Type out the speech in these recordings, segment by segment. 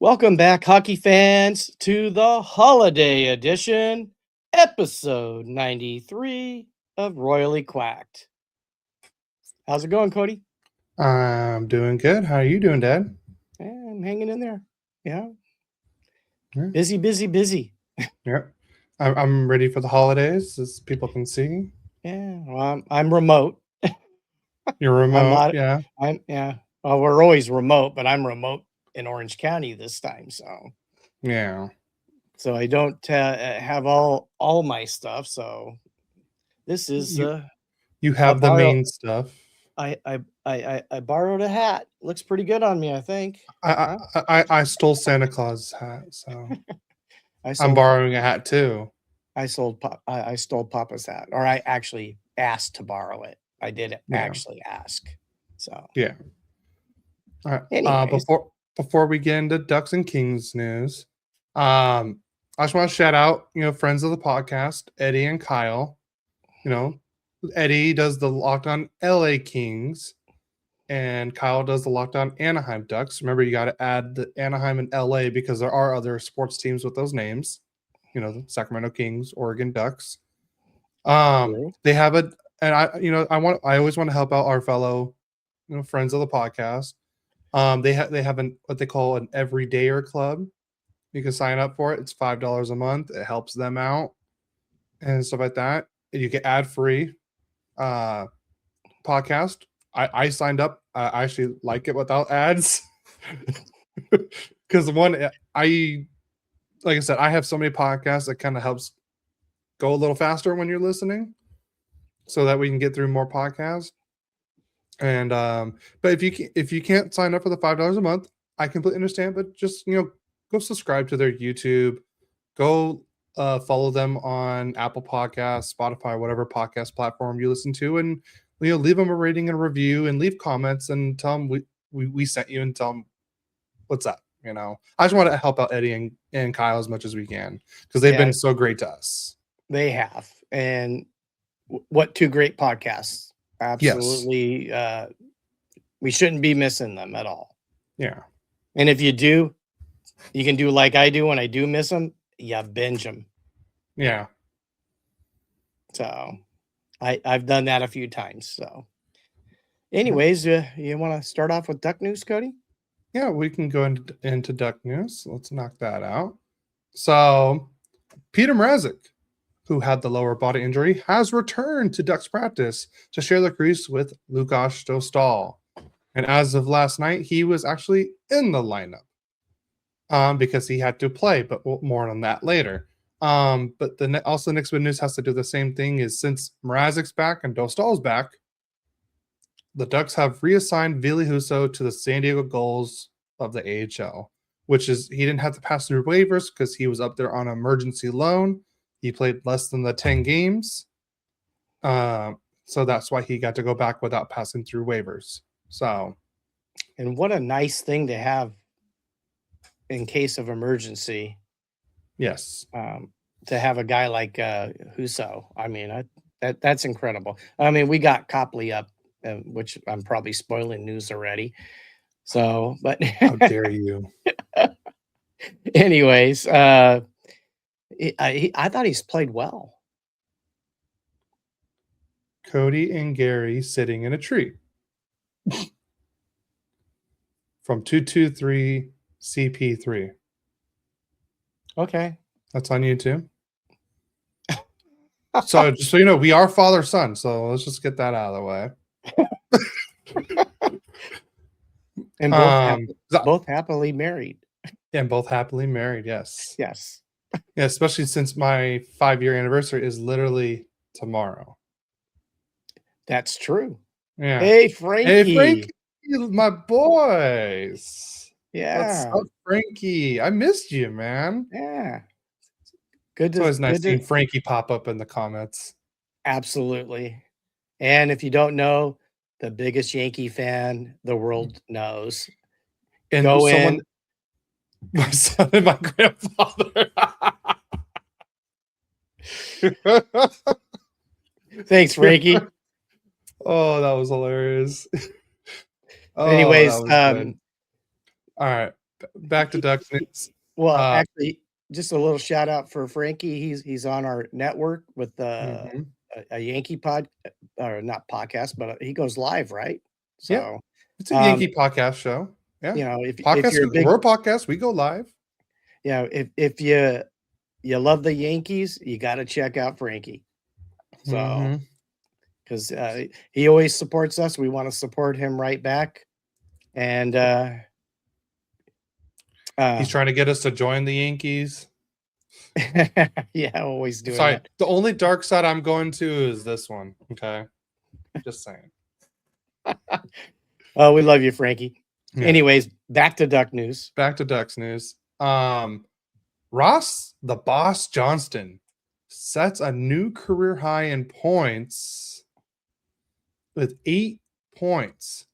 Welcome back, hockey fans, to the holiday edition, episode 93 of Royally Quacked. How's it going, Cody? I'm doing good. How are you doing, Dad? Yeah, I'm hanging in there. Yeah. Yeah. Busy. Yep. I'm ready for the holidays, as people can see. Yeah. Well, I'm remote. You're remote, I'm not. yeah. Well, we're always remote, but I'm remote in Orange County this time, Yeah. so I don't have all my stuff. So this is You have the borrow. main stuff. I borrowed a hat. Looks pretty good on me, I think. I stole Santa Claus' hat, so I'm sold, borrowing a hat too. I stole Papa's hat, or I actually asked to borrow it. I did actually ask. So yeah. All right. Anyways. Before we get into Ducks and Kings news, I just want to shout out, friends of the podcast, Eddie and Kyle. Eddie does the Locked On LA Kings, and Kyle does the Locked On Anaheim Ducks. Remember, you got to add the Anaheim and LA because there are other sports teams with those names. The Sacramento Kings, Oregon Ducks. They have I always want to help out our fellow, friends of the podcast. They have what they call an everydayer club. You can sign up for it. It's $5 a month. It helps them out and stuff like that. And you get ad-free podcast. I signed up. I actually like it without ads because like I said, I have so many podcasts that kind of helps go a little faster when you're listening, so that we can get through more podcasts. And but if you can't sign up for the $5 a month, I completely understand. But just go subscribe to their YouTube, go follow them on Apple Podcasts, Spotify, whatever podcast platform you listen to, and leave them a rating and a review, and leave comments and tell them we sent you, and tell them what's up. I just want to help out Eddie and Kyle as much as we can because they've been so great to us. They have, and what two great podcasts! Absolutely, yes. We shouldn't be missing them at all. Yeah, and if you do, you can do like I do when I do miss them. You binge them. Yeah. So I've done that a few times. So anyways, you want to start off with Duck news, Cody? Yeah, we can go into Duck news. Let's knock that out. So Petr Mrazek, who had the lower body injury, has returned to Ducks practice to share the crease with Lukas Dostal. And as of last night, he was actually in the lineup because he had to play, but more on that later. But also next big news has to do the same thing. Is since Mrazek's back and Dostal's back, the Ducks have reassigned Ville Husso to the San Diego Gulls of the AHL, which is he didn't have to pass through waivers because he was up there on emergency loan. He played less than the 10 games. So that's why he got to go back without passing through waivers. So, and what a nice thing to have in case of emergency. Yes. To have a guy like Husso. I mean, that's incredible. I mean, we got Copley up, which I'm probably spoiling news already. So, but how dare you? Anyways, I thought he's played well. Cody and Gary sitting in a tree. From 223 CP3. Okay. That's on YouTube. So just so you know, we are father-son, so let's just get that out of the way. And both happily married. And both happily married, yes. Yes. Yeah, especially since my 5-year anniversary is literally tomorrow. That's true. Yeah. Hey, Frankie, my boys. Yeah. What's up, Frankie? I missed you, man. Yeah. It's always nice seeing Frankie pop up in the comments. Absolutely. And if you don't know, the biggest Yankee fan the world knows. And go in. My son and my grandfather. Thanks, Frankie. Oh, that was hilarious. Anyways, all right. back to Ducks news. Well, actually, just a little shout out for Frankie. He's on our network with a Yankee or not podcast, but he goes live, right? So it's a Yankee podcast show. Yeah, you know, if podcast, you're a big, we're a podcast, we go live. Yeah, if you love the Yankees, you got to check out Frankie. So because he always supports us, we want to support him right back, and he's trying to get us to join the Yankees. Yeah, always doing Sorry, that. the only dark side I'm going to is this one. Okay, just saying. Oh, we love you, Frankie. Yeah. Anyways, back to Duck news. Back to Ducks news. Ross the Boss Johnston sets a new career high in points with 8 points.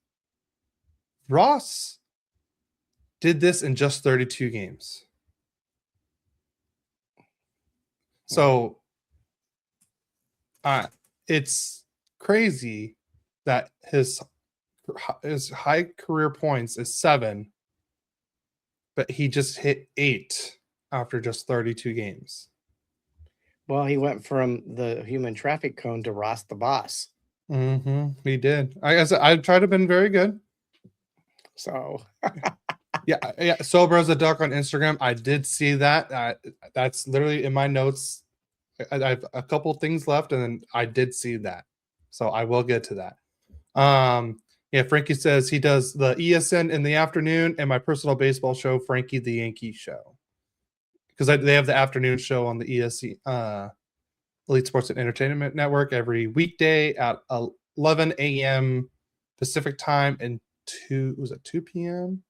Ross did this in just 32 games. So it's crazy that his high career points is 7, but he just hit 8 after just 32 games. Well, he went from the human traffic cone to Ross the Boss. He did. I tried to have been very good. So yeah. Sober as a Duck on Instagram. I did see that. That's literally in my notes. I have a couple things left, and then I did see that. So I will get to that. Yeah, Frankie says he does the ESN in the afternoon and my personal baseball show, Frankie the Yankee Show. Because they have the afternoon show on the ESC, Elite Sports and Entertainment Network, every weekday at 11 a.m. Pacific time and 2 p.m.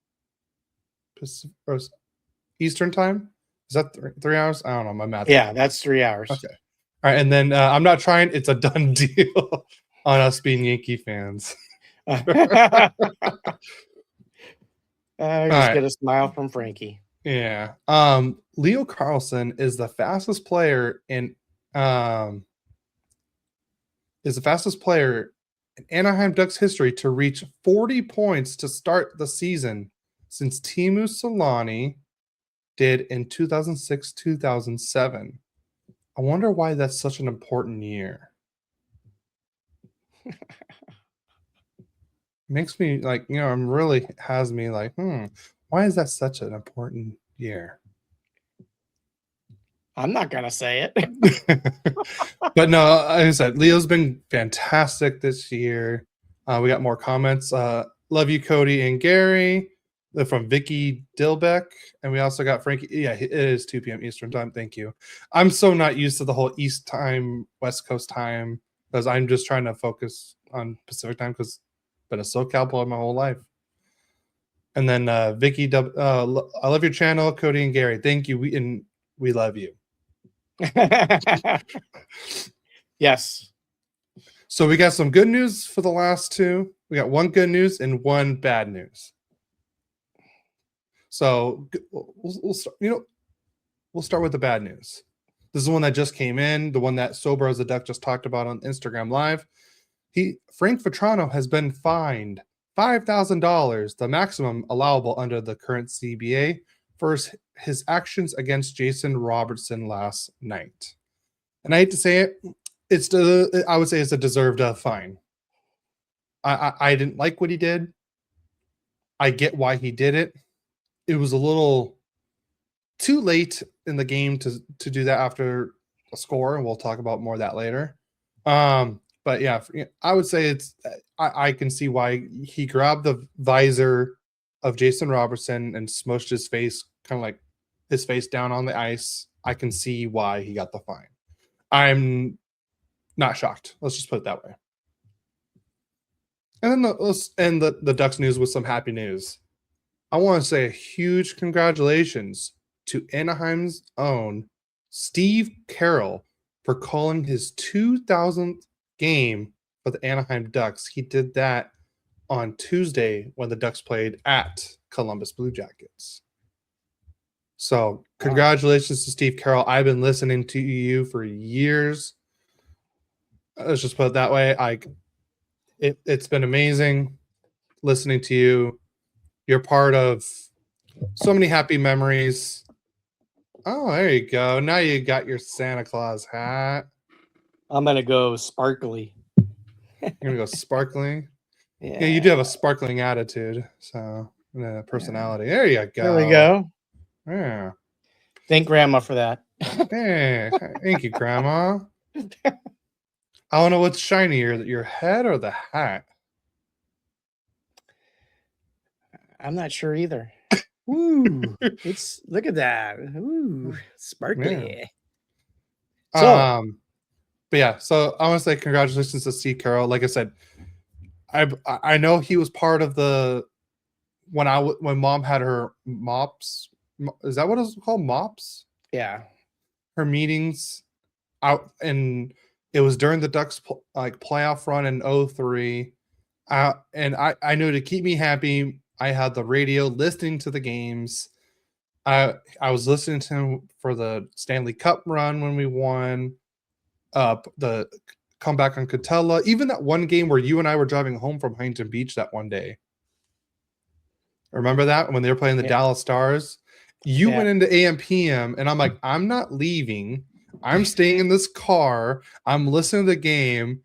Eastern time? Is that 3 hours? I don't know. My math. Yeah, that's 3 hours. Okay. All right. And then I'm not trying. It's a done deal on us being Yankee fans. Just get a smile from Frankie. Yeah. Leo Carlson is the fastest player in Anaheim Ducks history to reach 40 points to start the season since Teemu Selanne did in 2006-2007. I wonder why that's such an important year. Makes me like, really has me like, why is that such an important year? I'm not gonna say it. But no, like I said, Leo's been fantastic this year. We got more comments. Love you, Cody and Gary. They're from Vicky Dilbeck. And we also got Frankie. Yeah, it is 2 p.m. Eastern time. Thank you. I'm so not used to the whole East time, West Coast time, because I'm just trying to focus on Pacific time because I've been a SoCal boy my whole life. And then Vicky, I love your channel, Cody and Gary. Thank you. We love you. Yes. So we got some good news for the last two. We got one good news and one bad news. So we'll start, we'll start with the bad news. This is the one that just came in, the one that Sober as a Duck just talked about on Instagram Live. Frank Vatrano has been fined $5,000, the maximum allowable under the current CBA, for his actions against Jason Robertson last night. And I hate to say it, I would say it's a deserved fine. I didn't like what he did. I get why he did it. It was a little too late in the game to do that after a score, and we'll talk about more of that later. But yeah, I would say I can see why he grabbed the visor of Jason Robertson and smushed his face, kind of like his face down on the ice. I can see why he got the fine. I'm not shocked. Let's just put it that way. And then let's end the Ducks news with some happy news. I want to say a huge congratulations to Anaheim's own Steve Carroll for calling his 2000th game for the Anaheim Ducks. He did that on Tuesday when the Ducks played at Columbus Blue Jackets. So congratulations to Steve Carroll. I've been listening to you for years. Let's just put it that way. It's been amazing listening to you. You're part of So many happy memories. Oh, there you go. Now you got your Santa Claus hat. I'm gonna go sparkly. You're gonna go sparkling. Yeah, Yeah, you do have a sparkling attitude. So personality. There you go. there we go. Yeah. Thank Grandma for that. Hey, thank you, Grandma. I don't know what's shinier, your head or the hat. I'm not sure either. Ooh, it's look at that. Ooh, sparkly. Yeah. So But yeah, so I want to say congratulations to Steve Carroll. Like I said, I know he was part of the when Mom had her mops. Is that what it's called? Mops? yeah, Her meetings out, and it was during the Ducks playoff run in 03. And I knew to keep me happy, I had the radio listening to the games. I was listening to him for the Stanley Cup run when we won. The comeback on Catella, even that one game where you and I were driving home from Huntington Beach that one day. Remember that when they were playing the Dallas Stars? You went into AM/PM, and I'm like, I'm not leaving. I'm staying in this car. I'm listening to the game,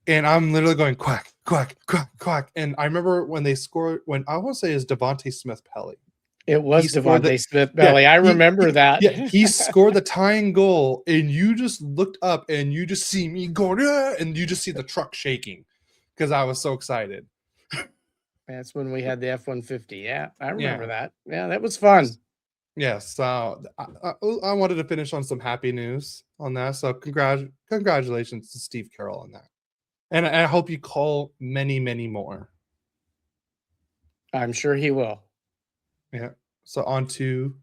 and I'm literally going quack, quack, quack, quack. And I remember when they scored, when I want to say is Devontae Smith-Pelly. it was Devontae Smith-Pelly. Yeah, I remember that. Yeah, he scored the tying goal, and you just looked up, and you just see me going, and you just see the truck shaking because I was so excited. That's when we had the F-150. Yeah, I remember that. Yeah, that was fun. Yes, so I wanted to finish on some happy news on that. So congratulations to Steve Carroll on that, and I hope you call many, many more. I'm sure he will. Yeah. So on to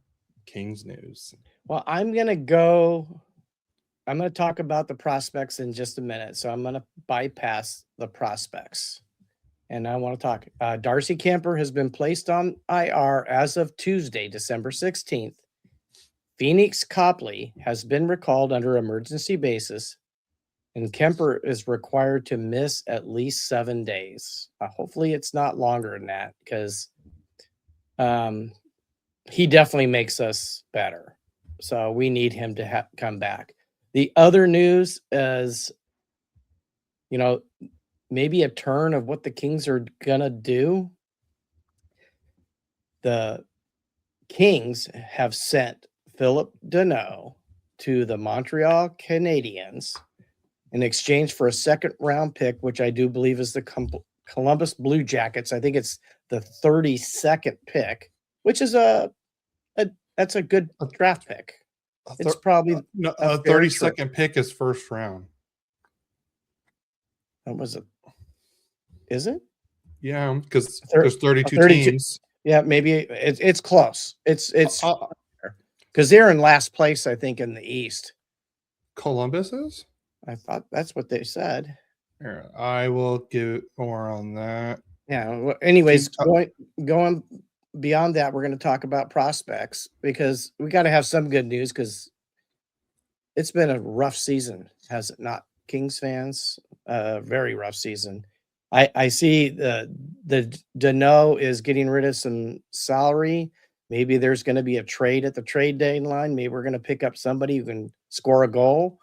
Kings news. Well, I'm going to talk about the prospects in just a minute. So I'm going to bypass the prospects. And I want to talk. Darcy Kuemper has been placed on IR as of Tuesday, December 16th. Phoenix Copley has been recalled under emergency basis, and Kemper is required to miss at least 7 days. Hopefully it's not longer than that, because he definitely makes us better. So we need him to come back. The other news is, maybe a turn of what the Kings are going to do. The Kings have sent Philip Deneault to the Montreal Canadiens in exchange for a second-round pick, which I do believe is the Columbus Blue Jackets. I think it's the 32nd pick, which is that's a good draft pick. It's probably a 32nd pick is first round. What was it? Is it? Yeah, because there's 32 teams. Yeah, maybe it's close. It's because they're in last place, I think, in the East. Columbus is? I thought that's what they said. Here, I will give more on that. Yeah. Well, anyways, going beyond that, we're going to talk about prospects, because we got to have some good news, because it's been a rough season, has it not, Kings fans? Very rough season. I see the Deneault is getting rid of some salary. Maybe there's going to be a trade at the trade deadline. Maybe we're going to pick up somebody who can score a goal.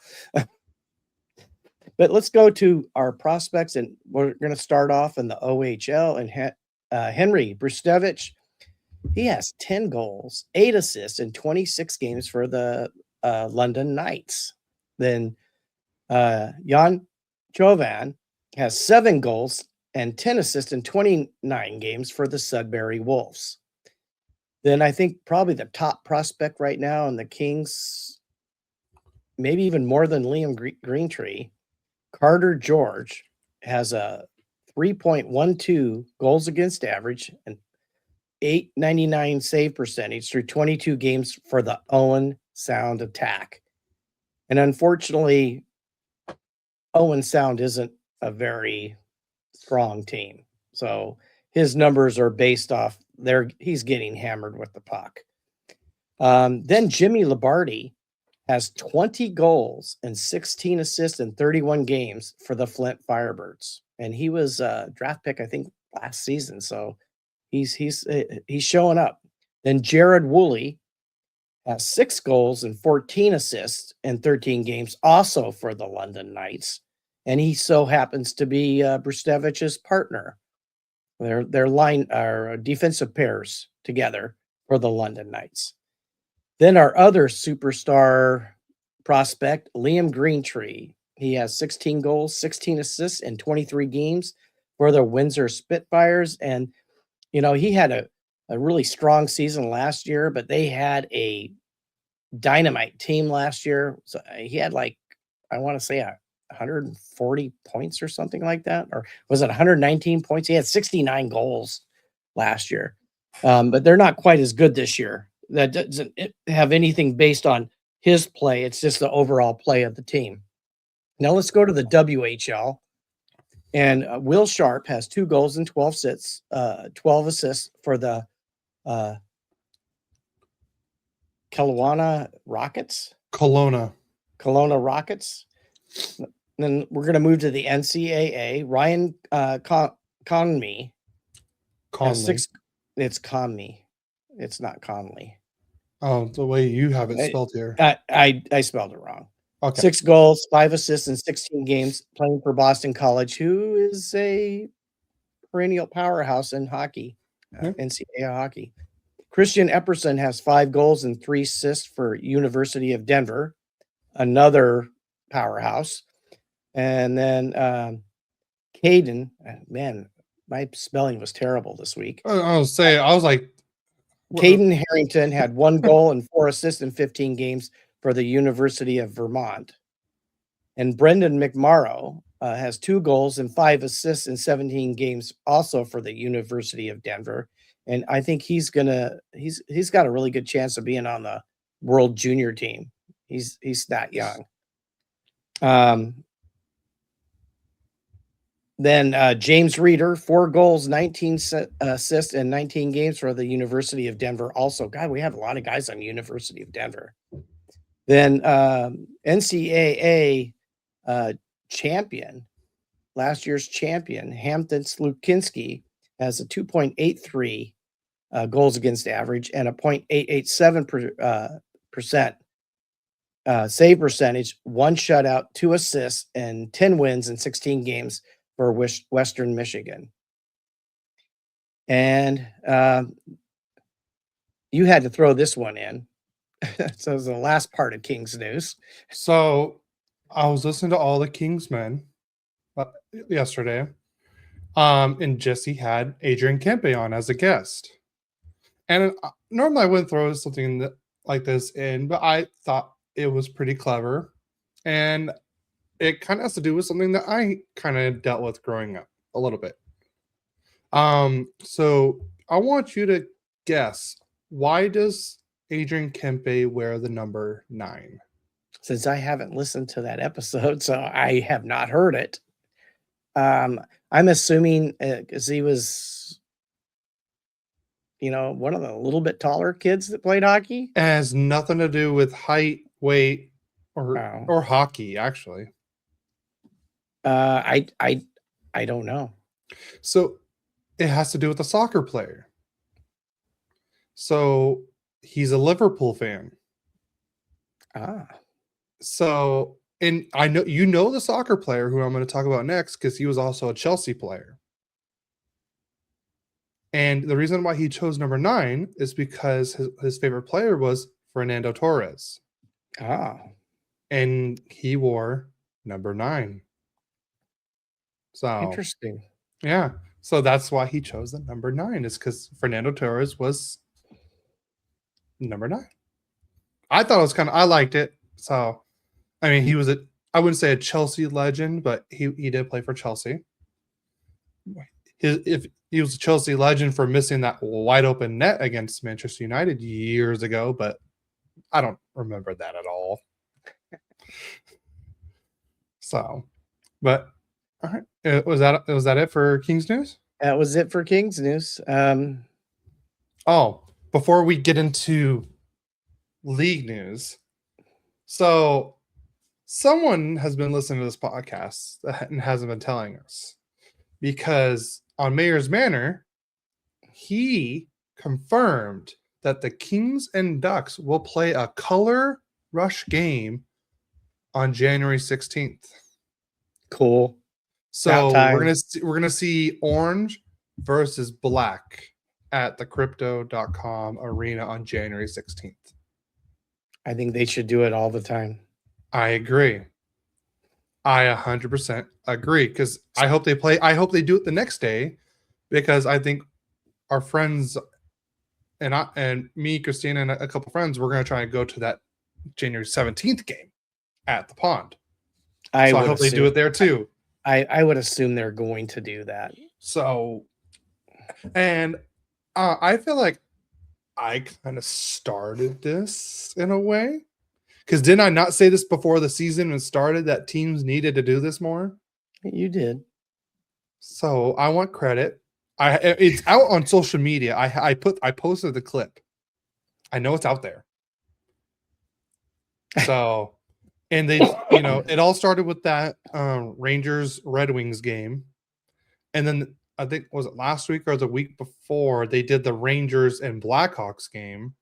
But let's go to our prospects, and we're going to start off in the OHL. And Henry Brustevich, he has 10 goals, 8 assists in 26 games for the London Knights. Then Jan Jovan has 7 goals and 10 assists in 29 games for the Sudbury Wolves. Then I think probably the top prospect right now in the Kings, maybe even more than Liam Greentree, Carter George, has a 3.12 goals against average and .899 save percentage through 22 games for the Owen Sound Attack. And unfortunately, Owen Sound isn't a very strong team. So his numbers are based off he's getting hammered with the puck. Then Jimmy Labardi has 20 goals and 16 assists in 31 games for the Flint Firebirds. And he was a draft pick, I think, last season. So he's showing up. Then Jared Woolley has 6 goals and 14 assists in 13 games, also for the London Knights. And he so happens to be Brustevich's partner. Their line are defensive pairs together for the London Knights. Then our other superstar prospect, Liam Greentree. He has 16 goals, 16 assists in 23 games for the Windsor Spitfires. And, he had a really strong season last year, but they had a dynamite team last year. So he had I want to say 140 points or something like that. Or was it 119 points? He had 69 goals last year. But they're not quite as good this year. That doesn't have anything based on his play. It's just the overall play of the team. Now let's go to the WHL. And Will Sharp has 2 goals and 12 assists for the Kelowna Rockets. Kelowna Rockets. Then we're going to move to the NCAA. Ryan Conley has 6. It's Conley. It's not Conley. Oh, the way you have it spelled here. I spelled it wrong. Okay. 6 goals, 5 assists in 16 games, playing for Boston College, who is a perennial powerhouse in hockey, NCAA hockey. Christian Epperson has 5 goals and 3 assists for University of Denver, another powerhouse. And then Caden, man, my spelling was terrible this week. I was like, Caden Harrington had 1 goal and 4 assists in 15 games for the University of Vermont. And Brendan McMorrow has 2 goals and 5 assists in 17 games, also for the University of Denver. And I think he's got a really good chance of being on the World Junior team. He's that young. Then James Reeder, 4 goals, 19 assists in 19 games for the University of Denver. Also, God, we have a lot of guys on University of Denver. Then NCAA champion, last year's champion, Hampton Slukinski, has a 2.83 goals against average and a 0.887% save percentage, 1 shutout, 2 assists, and 10 wins in 16 games for Western Michigan. And you had to throw this one in. So it was the last part of Kings News. So I was listening to all the Kings men yesterday. And Jesse had Adrian Kempe on as a guest. And normally I wouldn't throw something like this in, but I thought it was pretty clever. And it kind of has to do with something that I kind of dealt with growing up a little bit. So I want you to guess, why does Adrian Kempe wear the number 9? Since I haven't listened to that episode, so I have not heard it. I'm assuming because he was, one of the little bit taller kids that played hockey. It has nothing to do with height, weight, or hockey, actually. I don't know. So it has to do with a soccer player. So he's a Liverpool fan. So, and I know the soccer player who I'm going to talk about next, because he was also a Chelsea player. And the reason why he chose number 9 is because his favorite player was Fernando Torres. And he wore number 9. So interesting. Yeah. So that's why he chose the number 9, is because Fernando Torres was number 9. I thought it was I liked it. So, I mean, he was I wouldn't say a Chelsea legend, but he did play for Chelsea. If he was a Chelsea legend for missing that wide open net against Manchester United years ago, but I don't remember that at all. So, but all right, was that it for Kings News? That was it for Kings News. Before we get into league news, so someone has been listening to this podcast and hasn't been telling us, because on Mayor's Manor, he confirmed that the Kings and Ducks will play a color rush game on January 16th. Cool. So we're gonna see orange versus black at the crypto.com arena on January 16th. I think they should do it all the time. I agree. I 100% agree, because I hope they do it the next day, because I think our friends and me, Christina, and a couple friends, we're going to try and go to that January 17th game at the pond. I hope they do it there too. I would assume they're going to do that. So, and I feel like I kind of started this in a way, because didn't I not say this before the season was started that teams needed to do this more? You did. So I want credit. It's out on social media. I posted the clip. I know it's out there. So, and they, it all started with that Rangers Red Wings game, and then I think, was it last week or the week before, they did the Rangers and Blackhawks game.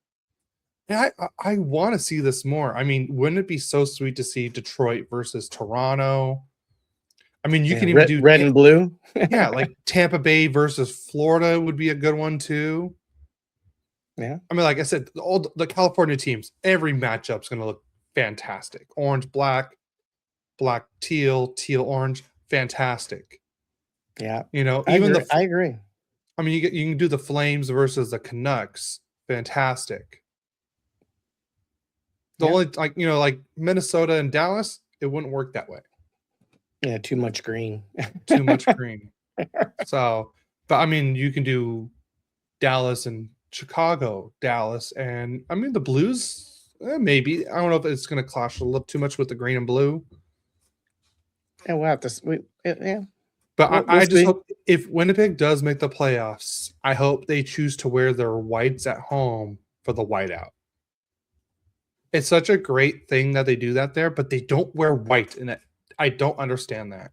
And I want to see this more. I mean, wouldn't it be so sweet to see Detroit versus Toronto? I mean, you can even do red and blue. Yeah, like Tampa Bay versus Florida would be a good one too. Yeah. I mean, like I said, all the California teams, every matchup's going to look fantastic. Orange, black, black, teal, teal, orange, fantastic. Yeah. I agree. I mean, you can do the Flames versus the Canucks, fantastic. Only, like Minnesota and Dallas, it wouldn't work that way. Yeah, too much green. Too much green. So, but I mean, you can do Dallas and Chicago, Dallas, and I mean the Blues. Maybe, I don't know if it's going to clash a little too much with the green and blue. Yeah, we'll have to. Yeah. But I just hope, if Winnipeg does make the playoffs, I hope they choose to wear their whites at home for the whiteout. It's such a great thing that they do that there, but they don't wear white in it. I don't understand that.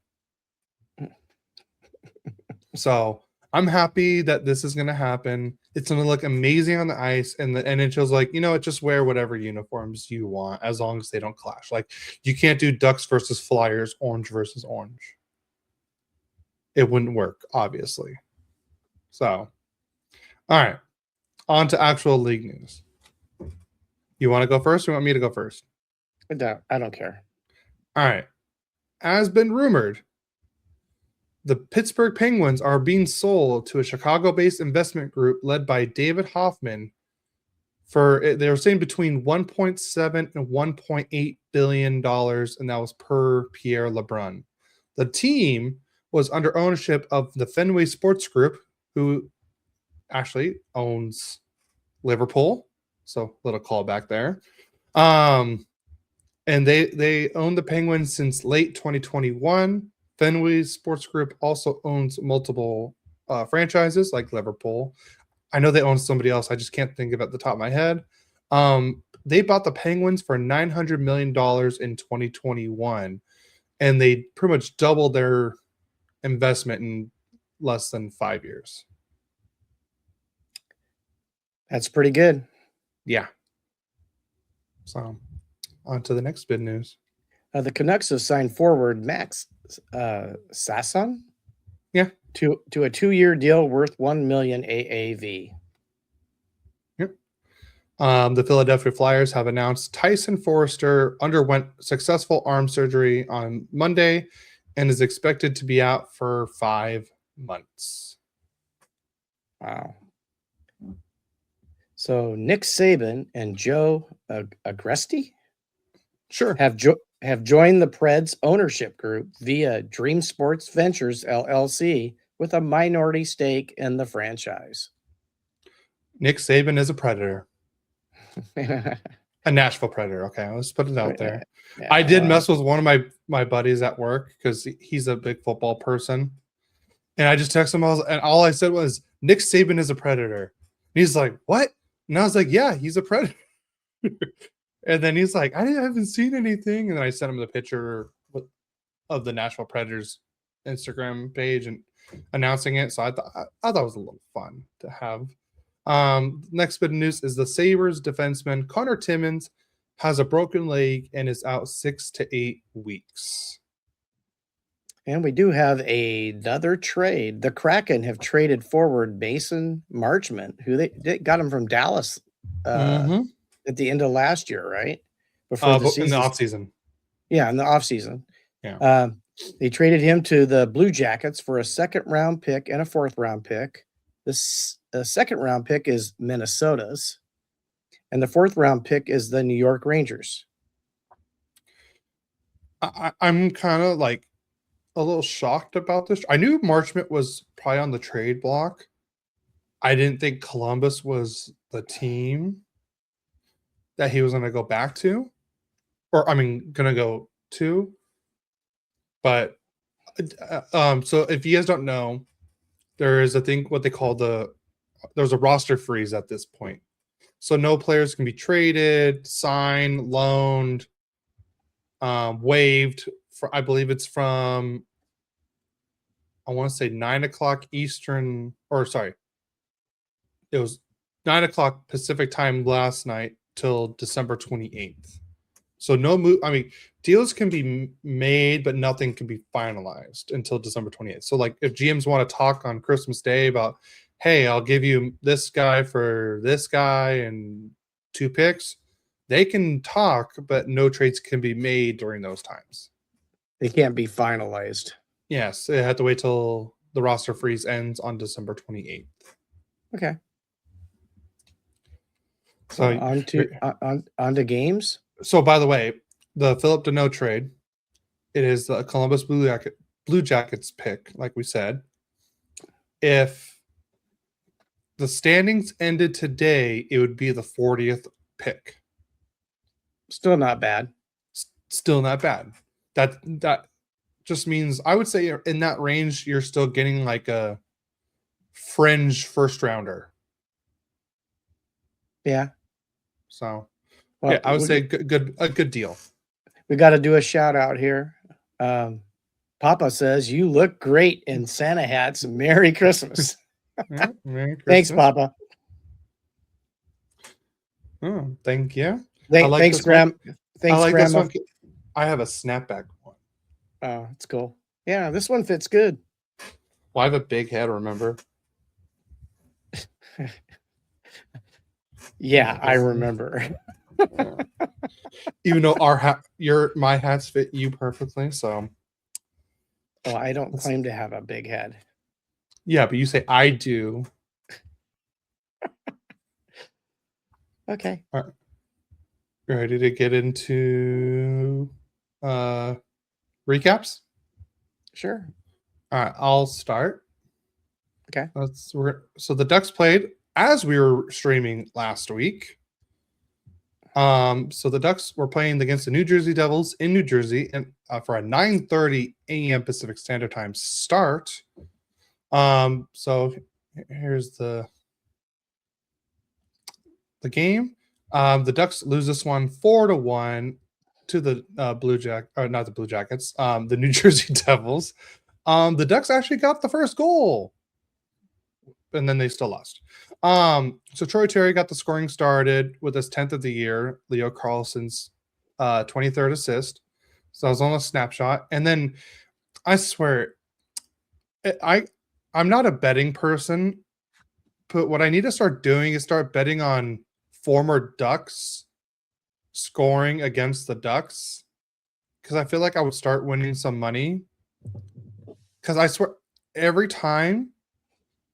So I'm happy that this is going to happen. It's going to look amazing on the ice, and the NHL's like, just wear whatever uniforms you want as long as they don't clash. Like, you can't do Ducks versus Flyers, orange versus orange. It wouldn't work, obviously. So, all right, on to actual league news. You want to go first, or you want me to go first? I don't care. All right. As been rumored, the Pittsburgh Penguins are being sold to a Chicago-based investment group led by David Hoffman for, they were saying, between $1.7 and $1.8 billion, and that was per Pierre LeBrun. The team was under ownership of the Fenway Sports Group, who actually owns Liverpool. So, little callback there. And they own the Penguins since late 2021. Fenway Sports Group also owns multiple franchises like Liverpool. I know they own somebody else. I just can't think of it at the top of my head. They bought the Penguins for $900 million in 2021, and they pretty much doubled their investment in less than 5 years. That's pretty good. Yeah. So, on to the next bit news. The Canucks have signed forward Max Sasson. Yeah. To a 2-year deal worth $1 million AAV. Yep. The Philadelphia Flyers have announced Tyson Forrester underwent successful arm surgery on Monday and is expected to be out for 5 months. Wow. So Nick Saban and Joe Agresti have joined the Preds ownership group via Dream Sports Ventures LLC with a minority stake in the franchise. Nick Saban is a Predator. A Nashville Predator. Okay, let's put it out there. Yeah, I did mess with one of my buddies at work because he's a big football person. And I just texted him, and all I said was, Nick Saban is a Predator. And he's like, what? And I was like, yeah, he's a Predator. And then he's like, I haven't seen anything. And then I sent him the picture of the Nashville Predators Instagram page and announcing it. So I thought it was a little fun to have Next bit of news is the Sabres defenseman Connor Timmins has a broken leg and is out 6 to 8 weeks. And we do have another trade. The Kraken have traded forward Mason Marchment, who they got him from Dallas at the end of last year, right? Before the season. In the offseason. Yeah, in the offseason. Yeah. They traded him to the Blue Jackets for a second-round pick and a fourth-round pick. The second-round pick is Minnesota's, and the fourth-round pick is the New York Rangers. I'm kind of like a little shocked about this. I knew Marchment was probably on the trade block. I didn't think Columbus was the team that he was going to go back to, or going to go to. But so if you guys don't know, there is a thing what they call there's a roster freeze at this point. So no players can be traded, signed, loaned, waived. I believe it's from, I want to say 9 o'clock Eastern, or sorry, it was 9 o'clock Pacific time last night till December 28th. So no move. Deals can be made, but nothing can be finalized until December 28th. So like if GMs want to talk on Christmas Day about, hey, I'll give you this guy for this guy and 2 picks, they can talk, but no trades can be made during those times. They can't be finalized. Yes, they have to wait till the roster freeze ends on December 28th. Okay. So on to games. So by the way, the Philip Deneault trade, it is the Columbus Blue Jackets pick, like we said. If the standings ended today, it would be the 40th pick. Still not bad. Still not bad. That just means, I would say in that range, you're still getting like a fringe first rounder. Yeah. So, yeah, I would say a good deal. We got to do a shout out here. Papa says, you look great in Santa hats. Merry Christmas. Yeah, Merry Christmas. Thanks, Papa. Oh, thank you. Thanks, Grandma. Thanks, I like Grandma. This one. I have a snapback one. Oh, it's cool. Yeah, this one fits good. Well, I have a big head, remember? Yeah, I remember. Even though my hats fit you perfectly, so. Oh, I don't claim to have a big head. Yeah, but you say I do. Okay. All right. Ready to get into recaps? Sure. All right, I'll start. Okay. So the Ducks played as we were streaming last week. So the Ducks were playing against the New Jersey Devils in New Jersey, and for a 9:30 a.m. Pacific Standard Time start. So here's the game. The Ducks lose this one 4-1 to the not the Blue Jackets, the New Jersey Devils. The Ducks actually got the first goal, and then they still lost. So Troy Terry got the scoring started with his 10th of the year, Leo Carlson's 23rd assist. So I was on a snapshot. And then I swear, I'm not a betting person, but what I need to start doing is start betting on former Ducks scoring against the Ducks, because I feel like I would start winning some money. Because I swear, every time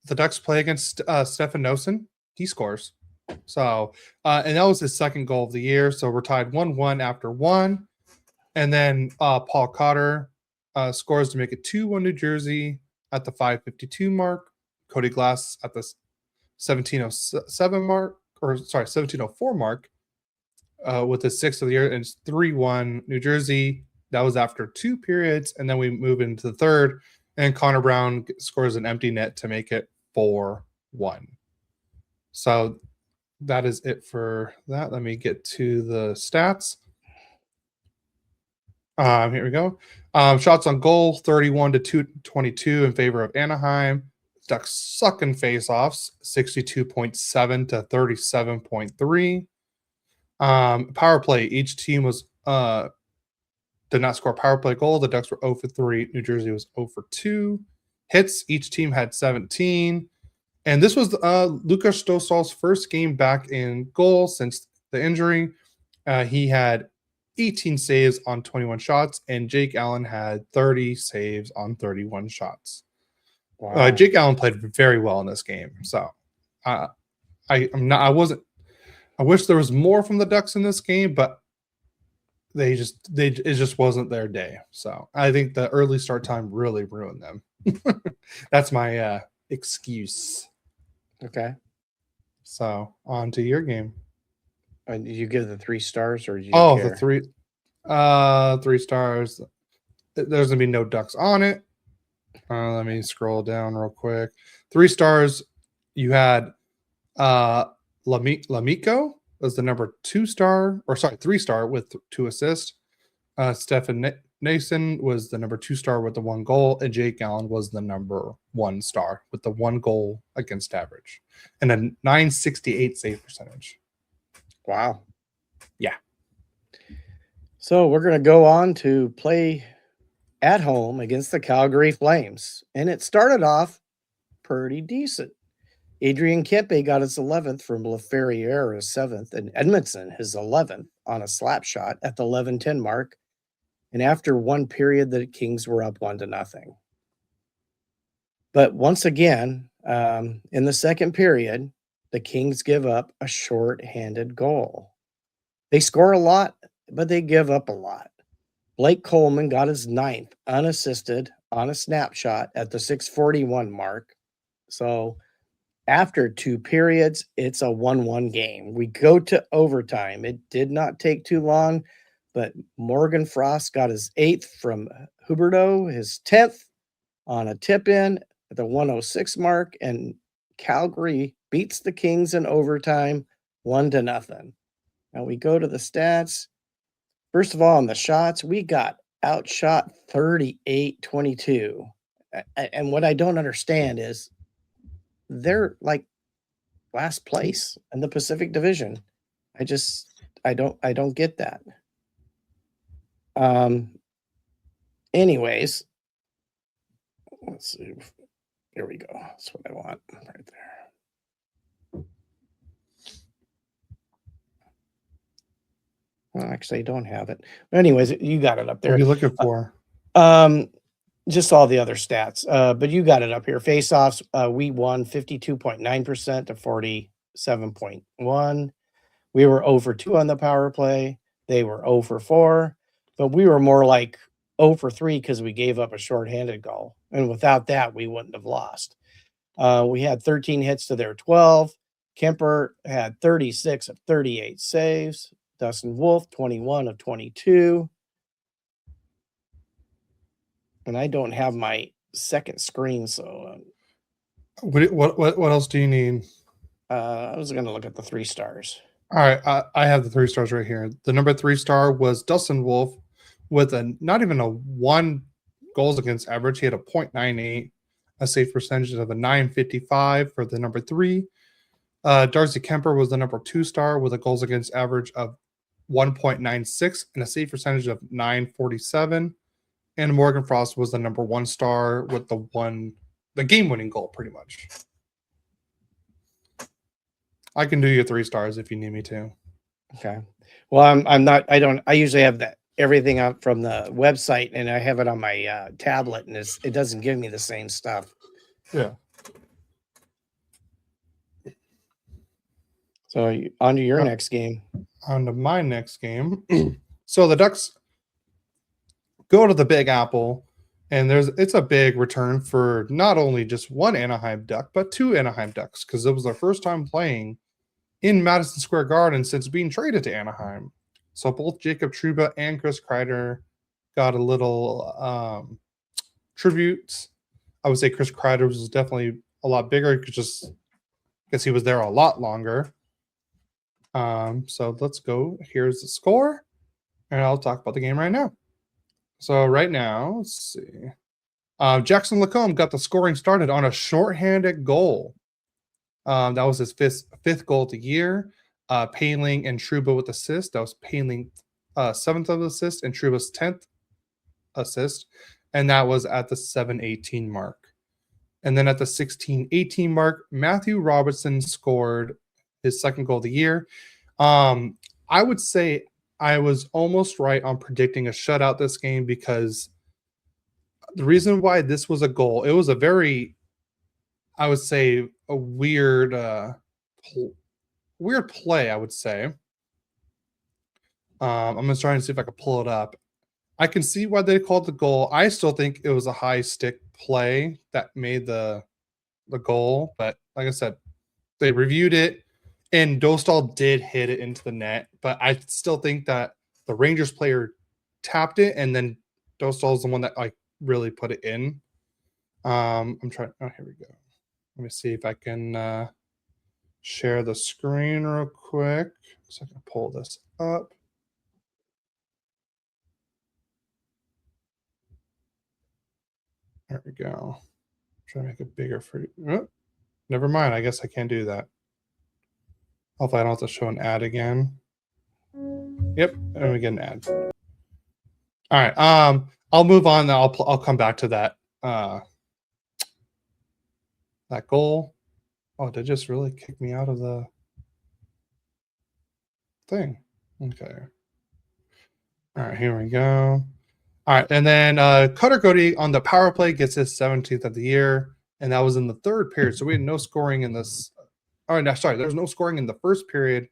the Ducks play against Stefan Noesen, he scores. So, and that was his second goal of the year. So we're tied 1-1 after one. And then Paul Cotter scores to make it 2-1 New Jersey at the 5:52 mark. Cody Glass at the 17:07 mark, or sorry, 17:04 mark with his 6th of the year, and it's 3-1 New Jersey. That was after 2 periods. And then we move into the third, and Connor Brown scores an empty net to make it 4-1. So that is it for that. Let me get to the stats. Here we go. Shots on goal, 31-22 in favor of Anaheim. Ducks suck in faceoffs, 62.7 to 37.3. Power play, each team was did not score a power play goal. The Ducks were 0 for 3. New Jersey was 0 for 2. Hits, each team had 17. And this was Lukas Dostal's first game back in goal since the injury. He had 18 saves on 21 shots, and Jake Allen had 30 saves on 31 shots. Wow. Jake Allen played very well in this game. So I wish there was more from the Ducks in this game, but it just wasn't their day. So I think the early start time really ruined them. That's my excuse. Okay. So on to your game. Did you give the 3 stars or did you Oh, care? the 3 stars. There's gonna be no Ducks on it. Let me scroll down real quick. 3 stars. You had Lamico was the number 2 star, or sorry, 3 star with 2 assists. Stefan Nason was the number 2 star with the 1 goal, and Jake Allen was the number 1 star with the 1 goal against average and a 968 save percentage. Wow. Yeah. So we're going to go on to play at home against the Calgary Flames. And it started off pretty decent. Adrian Kempe got his 11th from Teemu-era's 7th, and Edmondson his 11th on a slap shot at the 11:10 mark. And after 1 period, the Kings were up 1-0. But once again, in the second period, the Kings give up a short-handed goal. They score a lot, but they give up a lot. Blake Coleman got his 9th unassisted on a snapshot at the 6:41 mark. So after 2 periods, it's a 1-1 game. We go to overtime. It did not take too long, but Morgan Frost got his 8th from Huberdeau, his 10th on a tip-in at the 1:06 mark, and Calgary beats the Kings in overtime 1-0. Now we go to the stats. First of all, on the shots, we got outshot 38-22. And what I don't understand is they're like last place in the Pacific Division. I don't get that. Anyways, let's see. Here we go. That's what I want right there. Well, actually, I don't have it. But anyways, you got it up there. What are you looking for? Just all the other stats. But you got it up here. Faceoffs, we won 52.9% to 47.1. We were 0 for 2 on the power play. They were 0 for 4. But we were more like 0 for 3 because we gave up a shorthanded goal. And without that, we wouldn't have lost. We had 13 hits to their 12. Kemper had 36 of 38 saves. Dustin Wolf, 21 of 22. And I don't have my second screen, so What else do you need? I was going to look at the 3 stars. All right, I have the 3 stars right here. The number 3 star was Dustin Wolf with not even a 1 goals against average. He had a 0.98, a save percentage of a 955 for the number 3. Darcy Kuemper was the number 2 star with a goals against average of 1.96 and a save percentage of 947. And Morgan Frost was the number 1 star with the game-winning goal, pretty much. I can do your 3 stars if you need me to. Okay. Well, I usually have that everything up from the website, and I have it on my tablet, and it doesn't give me the same stuff. Yeah. So on to your next game. On to my next game. So the Ducks go to the Big Apple, and it's a big return for not only just 1 Anaheim Duck, but 2 Anaheim Ducks, because it was their first time playing in Madison Square Garden since being traded to Anaheim. So both Jacob Trouba and Chris Kreider got a little tributes. I would say Chris Kreider was definitely a lot bigger because he was there a lot longer. So let's go. Here's the score, and I'll talk about the game right now. So right now, let's see. Jackson Lacombe got the scoring started on a shorthanded goal. That was his fifth goal of the year. Paling and Trouba with assists. That was Paling 7th of assist and Trouba's 10th assist. And that was at the 7:18 mark. And then at the 16:18 mark, Matthew Robertson scored his second goal of the year. I would say I was almost right on predicting a shutout this game, because the reason why this was a goal, it was a very, I would say, a weird play, I would say. I'm going to try and see if I can pull it up. I can see why they called the goal. I still think it was a high stick play that made the goal. But like I said, they reviewed it, and Dostal did hit it into the net. But I still think that the Rangers player tapped it, and then Dostal is the one that like really put it in. I'm trying. Oh, here we go. Let me see if I can share the screen real quick so I can pull this up. There we go. Try to make it bigger for you. Oh, never mind. I guess I can't do that. Hopefully I don't have to show an ad again. Yep, and we get an ad. All right. I'll move on. I'll come back to that. That goal. Oh, did it just really kick me out of the thing? Okay. All right, here we go. All right, and then Cutter Cody on the power play gets his 17th of the year, and that was in the third period. So we had no scoring in this. Oh, no, sorry, there was no scoring in the first period,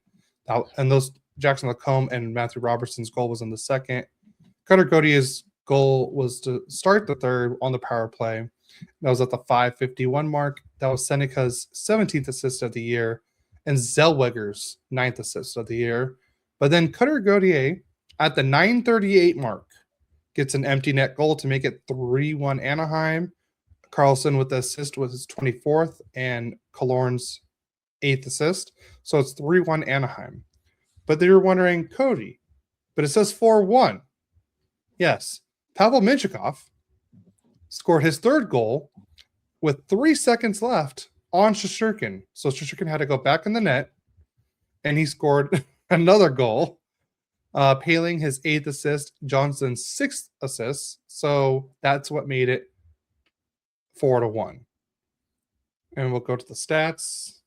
and those Jackson Lacombe and Matthew Robertson's goal was in the second. Cutter Cody's goal was to start the third on the power play. That was at the 5:51 mark. That was Seneca's 17th assist of the year and Zellweger's 9th assist of the year. But then Cutter Gauthier at the 9:38 mark gets an empty net goal to make it 3-1 Anaheim. Carlson with the assist was his 24th and Killorn's 8th assist. So it's 3-1 Anaheim. But they were wondering, Cody, but it says 4-1. Yes. Pavel Minchikov scored his third goal with 3 seconds left on Shesterkin. So Shesterkin had to go back in the net, and he scored another goal. Paling his 8th assist, Johnson's 6th assist. So that's what made it 4-1. And we'll go to the stats.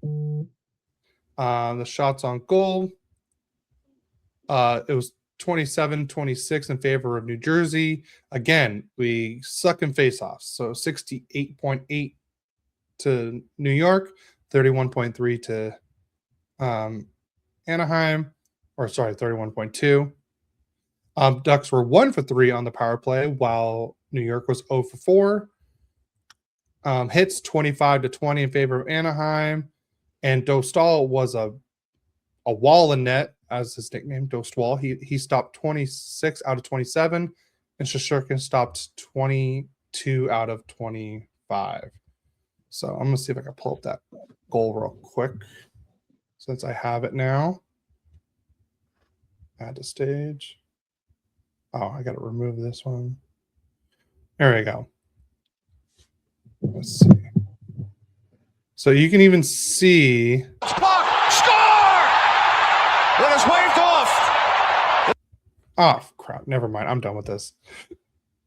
The shots on goal. It was 27-26 in favor of New Jersey. Again, we suck in faceoffs. So 68.8 to New York, 31.3 to Anaheim. Or sorry, 31.2. Ducks were 1 for 3 on the power play, while New York was 0 for 4. Hits 25-20 in favor of Anaheim. And Dostal was a wall in net, as his nickname, Dostal. He stopped 26 out of 27, and Shesterkin stopped 22 out of 25. So I'm going to see if I can pull up that goal real quick, since I have it now. Add to stage. Oh, I got to remove this one. There we go. Let's see. So you can even see. Score! It is waved off. Oh crap! Never mind. I'm done with this.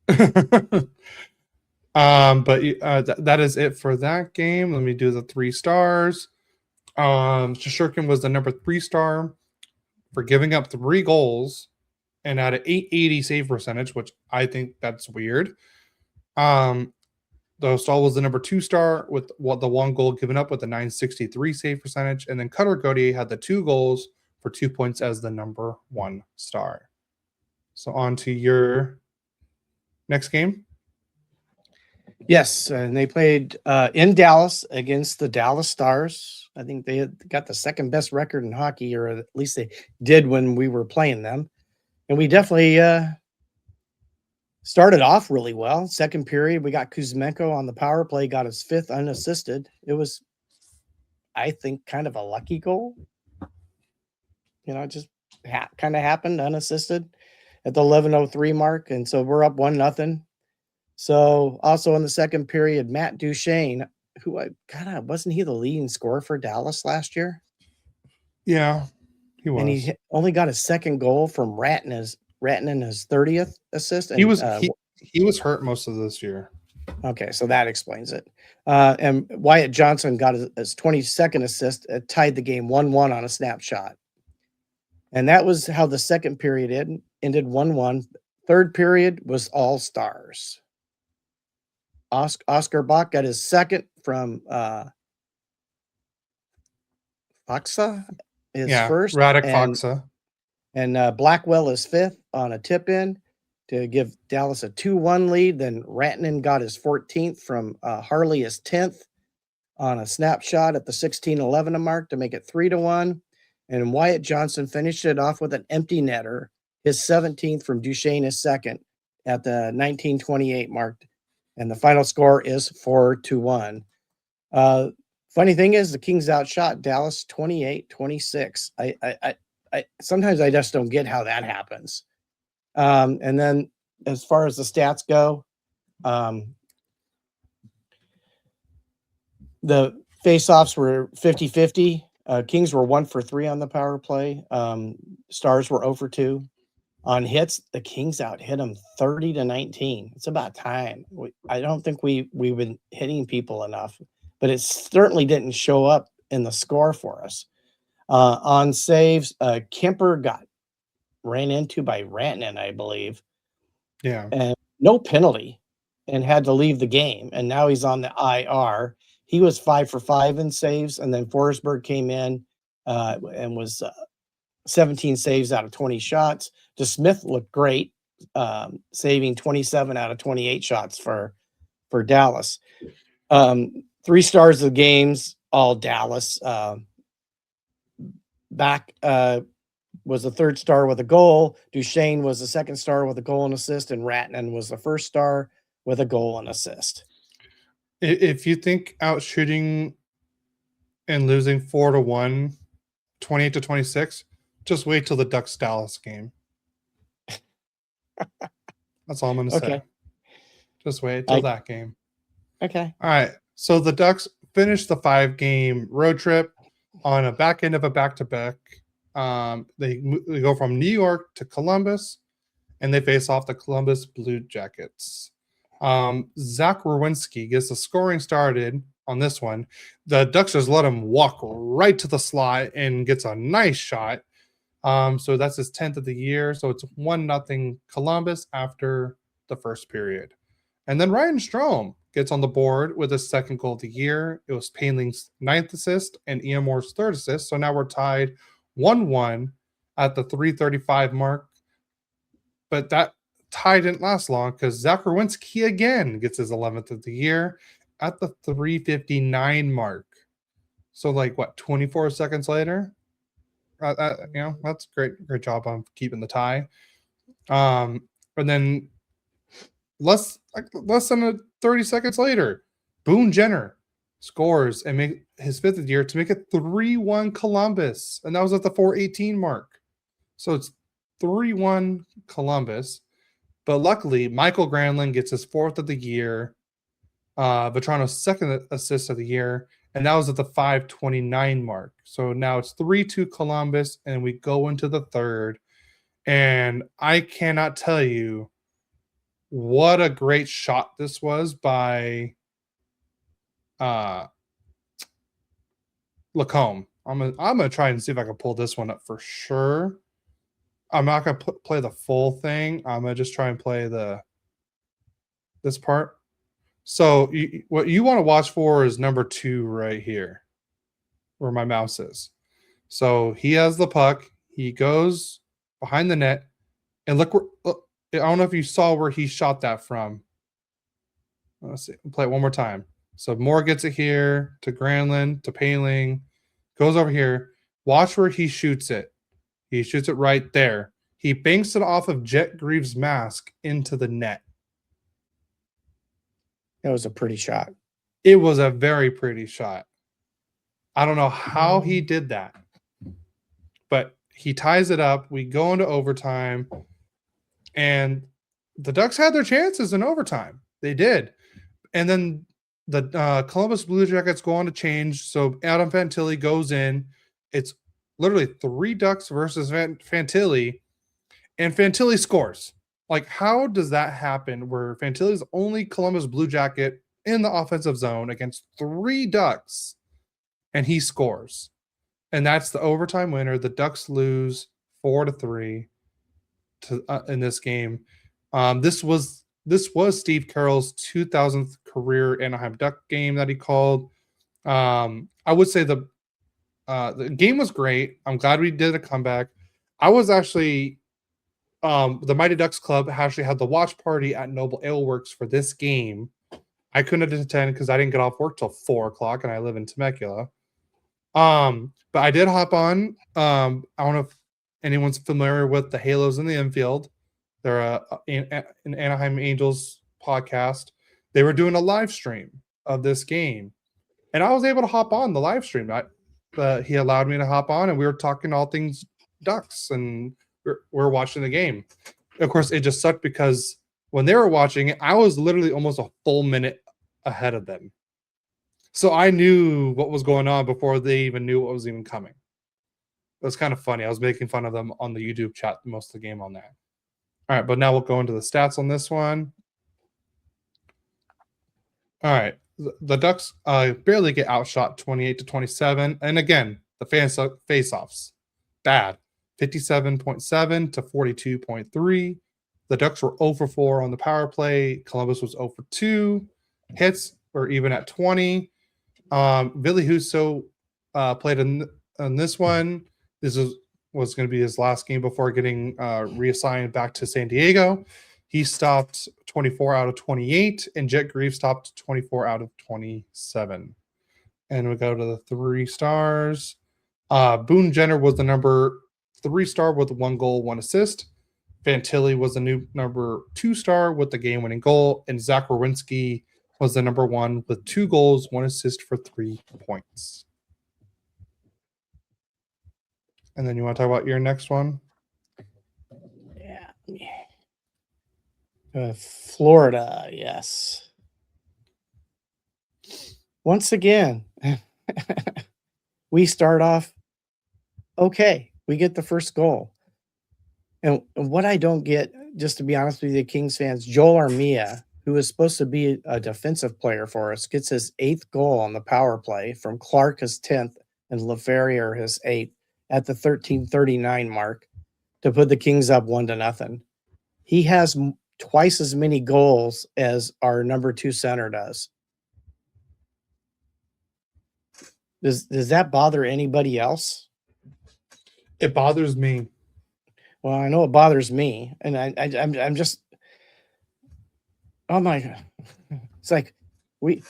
But that is it for that game. Let me do the 3 stars. Shesterkin was the number 3 star for giving up 3 goals and had an 880 save percentage, which I think that's weird. Dostal was the number 2 star with the 1 goal given up with a 963 save percentage. And then Cutter Gauthier had the 2 goals for 2 points as the number 1 star. So on to your next game. Yes, and they played in Dallas against the Dallas Stars. I think they had got the second best record in hockey, or at least they did when we were playing them. And we definitely started off really well. Second period, we got Kuzmenko on the power play, got his 5th unassisted. It was, I think, kind of a lucky goal. You know, it just kind of happened unassisted at the 11:03 mark. And so we're up 1-0. So also in the second period, Matt Duchene, who wasn't he the leading scorer for Dallas last year? Yeah, he was. And he only got his second goal from Ratton his 30th assist. And he was hurt most of this year. Okay, so that explains it. And Wyatt Johnson got his 22nd assist, tied the game 1-1 on a snapshot. And that was how the second period ended 1-1. Third period was all stars. Oscar Bach got his second from Faksa, first. Radek Faksa. And Blackwell is fifth on a tip-in to give Dallas a 2-1 lead. Then Rantanen got his 14th from Harley his 10th on a snapshot at the 16:11 mark to make it 3-1. And Wyatt Johnson finished it off with an empty netter, his 17th from Duchene his second at the 19:28 mark. And the final score is 4-1. Funny thing is the Kings outshot Dallas 28-26. I sometimes I just don't get how that happens. And then as far as the stats go, the faceoffs were 50-50. Kings were 1 for 3 on the power play. Stars were 0 for 2. On hits, the Kings out-hit them 30-19. It's about time. I don't think we've been hitting people enough, but it certainly didn't show up in the score for us. On saves, Kemper got ran into by Rantanen, I believe. Yeah. And no penalty and had to leave the game. And now he's on the IR. He was 5 for 5 in saves. And then Forsberg came in and was 17 saves out of 20 shots. DeSmith looked great, saving 27 out of 28 shots for Dallas. 3 stars of the games, all Dallas. Back was the third star with a goal. Duchene was the second star with a goal and assist, and Rantanen was the first star with a goal and assist. If you think out shooting and losing 4-1, 28-26, just wait till the Ducks Dallas game. That's all I'm going to say. Just wait till that game. Okay. All right. So the Ducks finished the 5-game road trip on a back end of a back-to-back. They go from New York to Columbus, and they face off the Columbus Blue Jackets. Zach Werenski gets the scoring started on this one. The Ducks just let him walk right to the slot and gets a nice shot. So that's his 10th of the year. So it's 1-0 Columbus after the first period. And then Ryan Strome gets on the board with his second goal of the year. It was Painling's 9th assist and Ian Moore's 3rd assist. So now we're tied 1-1 at the 3:35 mark. But that tie didn't last long because Zach Werenski again gets his 11th of the year at the 3:59 mark. So 24 seconds later? That's great job on keeping the tie. And then less than 30 seconds later, Boone Jenner scores and make his 5th of the year to make it 3-1 Columbus, and that was at the 4:18 mark. So it's 3-1 Columbus, but luckily Michael Granlund gets his 4th of the year, Vatrano's 2nd assist of the year, and that was at the 5:29 mark. So now it's 3-2 Columbus, and we go into the third. And I cannot tell you what a great shot this was by Lacombe. I'm gonna try and see if I can pull this one up for sure. I'm not gonna play the full thing. I'm gonna just try and play this part. So what you want to watch for is number 2 right here, where my mouse is. So he has the puck. He goes behind the net, and look. I don't know if you saw where he shot that from. Let's see. I'll play it one more time. So Moore gets it here to Granlund to Paling, goes over here. Watch where he shoots it. He shoots it right there. He banks it off of Jet Greaves' mask into the net. That was a pretty shot. It was a very pretty shot. I don't know how he did that, but he ties it up. We go into overtime, and the Ducks had their chances in overtime. They did. And then the Columbus Blue Jackets go on to change. So Adam Fantilli goes in. It's literally 3 Ducks versus Fantilli, and Fantilli scores. Like, how does that happen where Fantilli's the only Columbus Blue Jacket in the offensive zone against 3 Ducks, and he scores? And that's the overtime winner. The Ducks lose 4-3 in this game. This was Steve Carroll's 2000th career Anaheim Duck game that he called. I would say the game was great. I'm glad we did a comeback. I was actually the Mighty Ducks Club actually had the watch party at Noble Ale Works for this game. I couldn't attend because I didn't get off work till 4:00, and I live in Temecula. But I did hop on. I don't know if anyone's familiar with the Halos in the Infield. They're an Anaheim Angels podcast. They were doing a live stream of this game, and I was able to hop on the live stream. He allowed me to hop on, and we were talking all things Ducks, and we're watching the game. Of course, it just sucked because when they were watching it, I was literally almost a full minute ahead of them. So I knew what was going on before they even knew what was even coming. It was kind of funny. I was making fun of them on the YouTube chat most of the game on that. All right, but now we'll go into the stats on this one. All right, the Ducks barely get outshot 28-27. And again, the face-offs, bad. 57.7 to 42.3. The Ducks were 0-4 on the power play. Columbus was 0-2. Hits were even at 20. Billy Husso played in this one. This was going to be his last game before getting reassigned back to San Diego. He stopped 24 out of 28, and Jet Grieve stopped 24 out of 27. And we go to the 3 stars. Boone Jenner was the number 3 star with 1 goal, 1 assist. Fantilli was the new number 2 star with the game-winning goal, and Zach Werenski was the number 1 with 2 goals, 1 assist for 3 points. And then you want to talk about your next one? Yeah. Florida, yes. Once again, we start off okay. We get the first goal. And what I don't get, just to be honest with you, Kings fans, Joel Armia, who is supposed to be a defensive player for us, gets his 8th goal on the power play from Clark, his 10th, and LaFerrier, his 8th, at the 13:39 mark to put the Kings up 1-0. He has twice as many goals as our number 2 center does. Does that bother anybody else? It bothers me. Well, I know it bothers me, and I'm just, oh my God, it's like we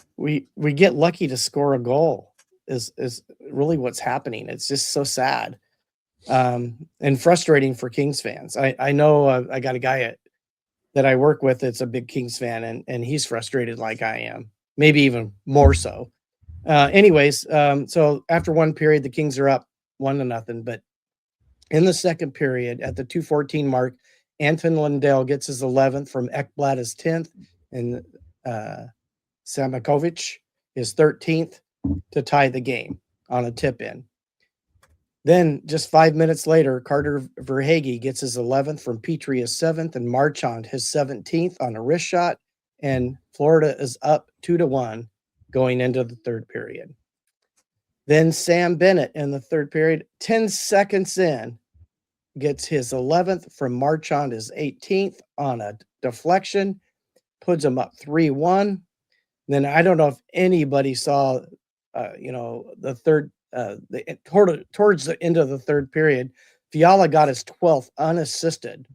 get lucky to score a goal is really what's happening. It's just so sad, and frustrating for Kings fans. I know I got a guy that I work with that's a big Kings fan, and he's frustrated like I am, maybe even more so. Anyways, so after one period, the Kings are up 1-0, but in the second period, at the 2:14 mark, Anton Lundell gets his 11th from Ekblad, his 10th, and Samakovic his 13th to tie the game on a tip-in. Then, just 5 minutes later, Carter Verhaeghe gets his 11th from Petrie, his 7th, and Marchand his 17th on a wrist shot, and Florida is up 2-1 going into the third period. Then Sam Bennett in the third period, 10 seconds in, gets his 11th from Marchand, his 18th on a deflection, puts him up 3-1. Then I don't know if anybody saw, the third, towards the end of the third period, Fiala got his 12th unassisted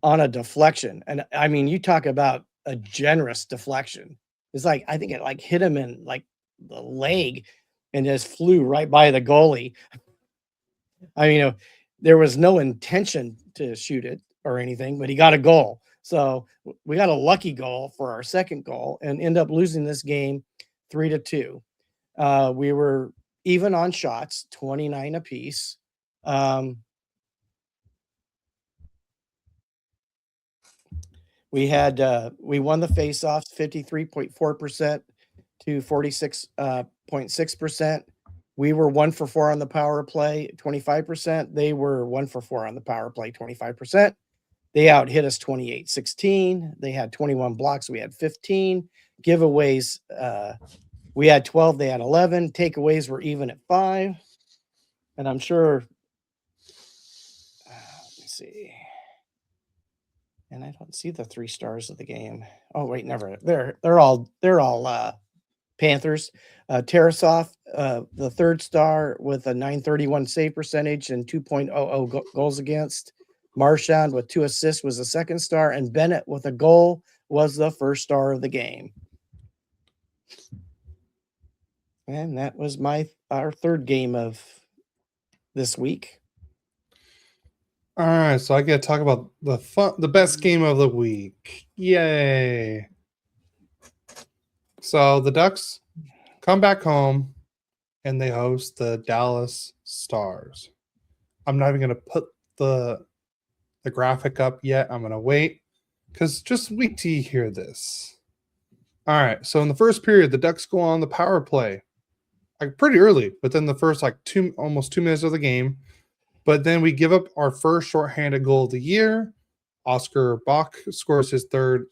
on a deflection. And I mean, you talk about a generous deflection. It's like, I think it like hit him in like the leg and just flew right by the goalie. I mean, there was no intention to shoot it or anything, but he got a goal. So we got a lucky goal for our second goal and end up losing this game 3-2. We were even on shots, 29 apiece. We won the faceoffs 53.4% to 46.6%. We were 1 for 4 on the power play, 25%. They were 1 for 4 on the power play, 25%. They out hit us 28-16. They had 21 blocks. We had 15 giveaways. We had 12. They had 11. Takeaways were even at 5. And I'm sure. Let me see. And I don't see the 3 stars of the game. Oh wait, never. They're all Panthers. Tarasov, the 3rd star with a .931 save percentage and 2.00 goals against. Marchand with 2 assists was the 2nd star, and Bennett with a goal was the 1st star of the game. And that was our 3rd game of this week. All right, so I get to talk about the best game of the week. Yay! So the Ducks come back home and they host the Dallas Stars. I'm not even going to put the graphic up yet. I'm going to wait because just wait till you hear this. All right, so in the first period, the Ducks go on the power play pretty early, within the first almost 2 minutes of the game. But then we give up our first shorthanded goal of the year. Oscar Bach scores his 3rd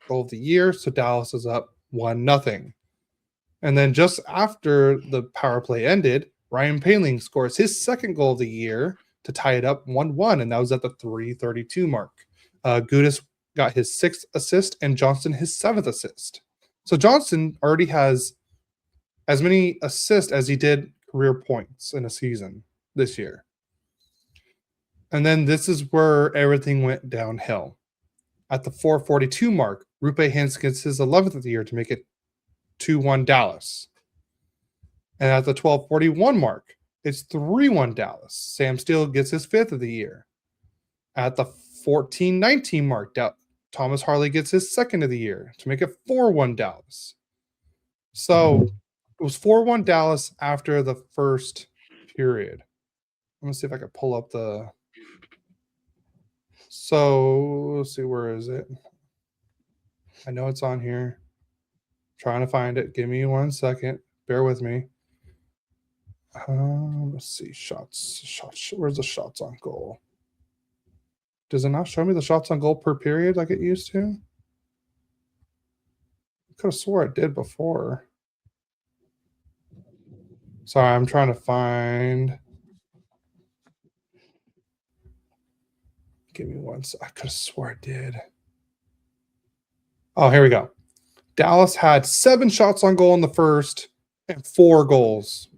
goal of the year, so Dallas is up 1-0. And then just after the power play ended, Ryan Poehling scores his 2nd goal of the year to tie it up 1-1, and that was at the 3:32 mark. Gudas got his 6th assist, and Johnson his 7th assist. So Johnson already has as many assists as he did career points in a season this year. And then this is where everything went downhill. At the 4:42 mark, Rupe Hintz gets his 11th of the year to make it 2-1 Dallas. And at the 12:41 mark, it's 3-1 Dallas. Sam Steele gets his 5th of the year. At the 14:19 mark, Thomas Harley gets his 2nd of the year to make it 4-1 Dallas. So it was 4-1 Dallas after the first period. Let me see if I can pull up the... So let's see, where is it? I know it's on here. Trying to find it. Give me 1 second. Bear with me. Let's see. Shots. Where's the shots on goal? Does it not show me the shots on goal per period like it used to? I could have swore it did before. Sorry, I'm trying to find. Give me 1 second. I could have swore it did. Oh, here we go. Dallas had 7 shots on goal in the first and 4 goals.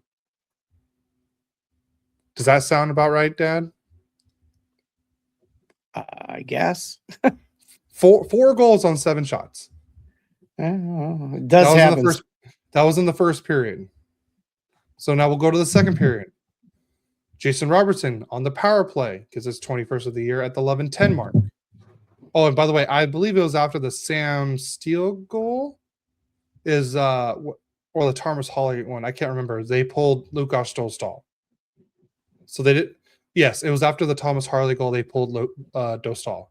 Does that sound about right, Dad? I guess. 4 goals on 7 shots. It does happen. That was in the first period. So now we'll go to the second period. Jason Robertson on the power play gets his 21st of the year at the 11:10 mark. Oh, and by the way, I believe it was after the Sam Steele goal or the Thomas Harley one. I can't remember. They pulled Lukas Dostal. So they did. Yes, it was after the Thomas Harley goal. They pulled Dostal.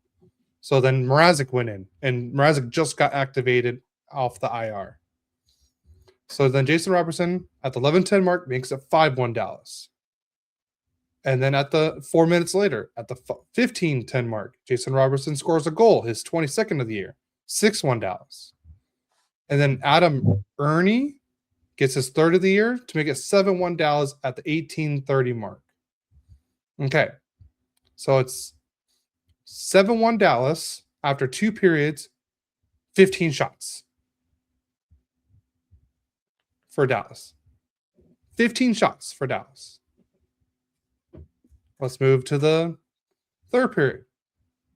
So then Mrazek went in, and Mrazek just got activated off the IR. So then Jason Robertson at the 11:10 mark makes it 5-1 Dallas. And then at the 4 minutes later, at the 15:10 mark, Jason Robertson scores a goal, his 22nd of the year, 6-1 Dallas. And then Adam Ernie gets his 3rd of the year to make it 7-1 Dallas at the 18:30 mark. Okay, so it's 7-1 Dallas after 2 periods, 15 shots for Dallas. 15 shots for Dallas. Let's move to the 3rd period.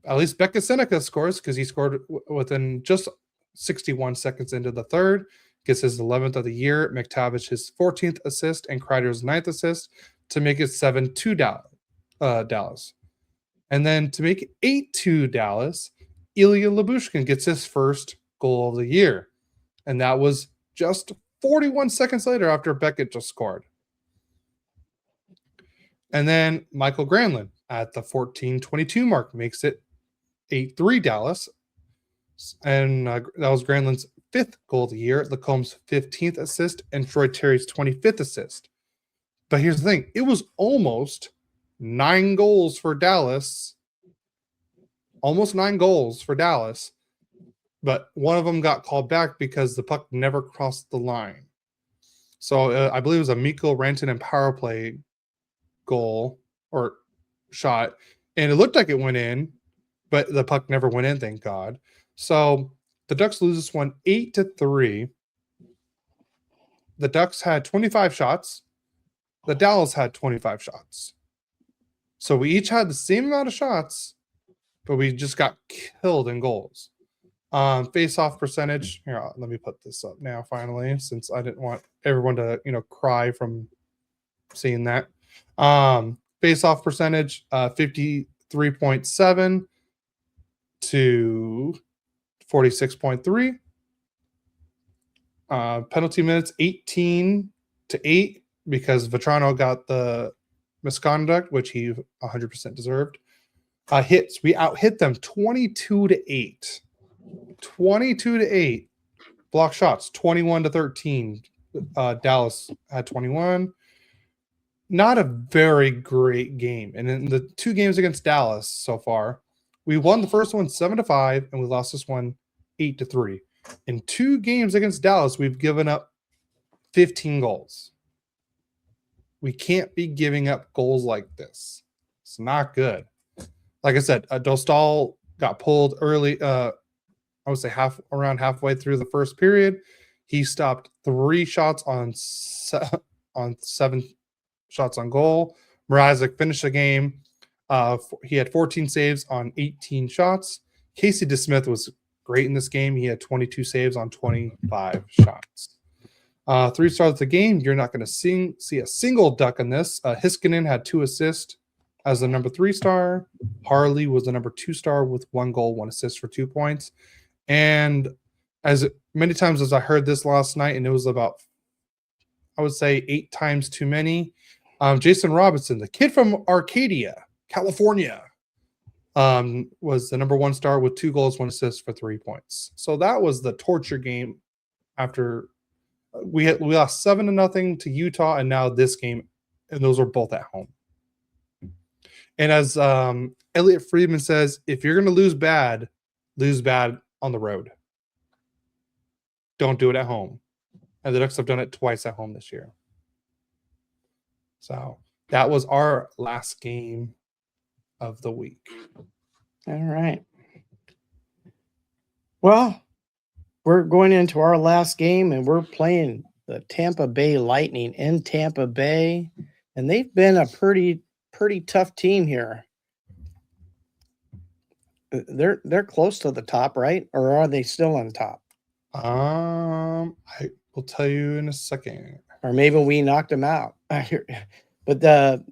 At least Becca Seneca scores because he scored within just 61 seconds into the 3rd. Gets his 11th of the year. McTavish his 14th assist and Kreider's 9th assist to make it 7-2 Dallas. And then to make it 8-2 Dallas, Ilya Lyubushkin gets his 1st goal of the year. And that was just 41 seconds later after Beckett just scored. And then Michael Granlund at the 14:22 mark makes it 8-3 Dallas. And that was Granlund's 5th goal of the year, Lacomb's 15th assist, and Troy Terry's 25th assist. But here's the thing. It was almost 9 goals for Dallas. Almost 9 goals for Dallas. But one of them got called back because the puck never crossed the line. So I believe it was a Mikko Rantanen power play goal or shot. And it looked like it went in, but the puck never went in, thank God. So the Ducks lose this one 8-3. The Ducks had 25 shots. The Dallas had 25 shots. So we each had the same amount of shots, but we just got killed in goals. Face-off percentage. Here, let me put this up now, finally, since I didn't want everyone to, cry from seeing that. Face-off percentage, 53.7 to 46.3. Penalty minutes 18-8 because Vatrano got the misconduct, which he 100% deserved. Hits, we out-hit them 22-8. 22-8. Block shots 21-13. Dallas had 21. Not a very great game. And in the 2 games against Dallas so far, we won the first one 7-5, and we lost this one 8-3. In 2 games against Dallas, we've given up 15 goals. We can't be giving up goals like this. It's not good. Like I said, Dostal got pulled early. I would say around halfway through the first period. He stopped 3 shots on 7 shots on goal. Mrazek finished the game. He had 14 saves on 18 shots. Casey DeSmith was great in this game. He had 22 saves on 25 shots. 3 stars of the game. You're not going to see a single Duck in this. Hiskinen had 2 assists as the number 3 star. Harley was the number 2 star with 1 goal, 1 assist for 2 points. And as many times as I heard this last night, and it was about, I would say, 8 times too many. Jason Robertson, the kid from Arcadia, California, was the number 1 star with 2 goals, 1 assist for 3 points. So that was the torture game after we lost 7-0 to Utah, and now this game, and those are both at home. And as Elliot Friedman says, if you're going to lose bad on the road. Don't do it at home. And the Ducks have done it twice at home this year. So that was our last game of the week. All right. Well, we're going into our last game, and we're playing the Tampa Bay Lightning in Tampa Bay. And they've been a pretty tough team here. They're close to the top, right? Or are they still on top? I will tell you in a second. Or maybe we knocked them out. But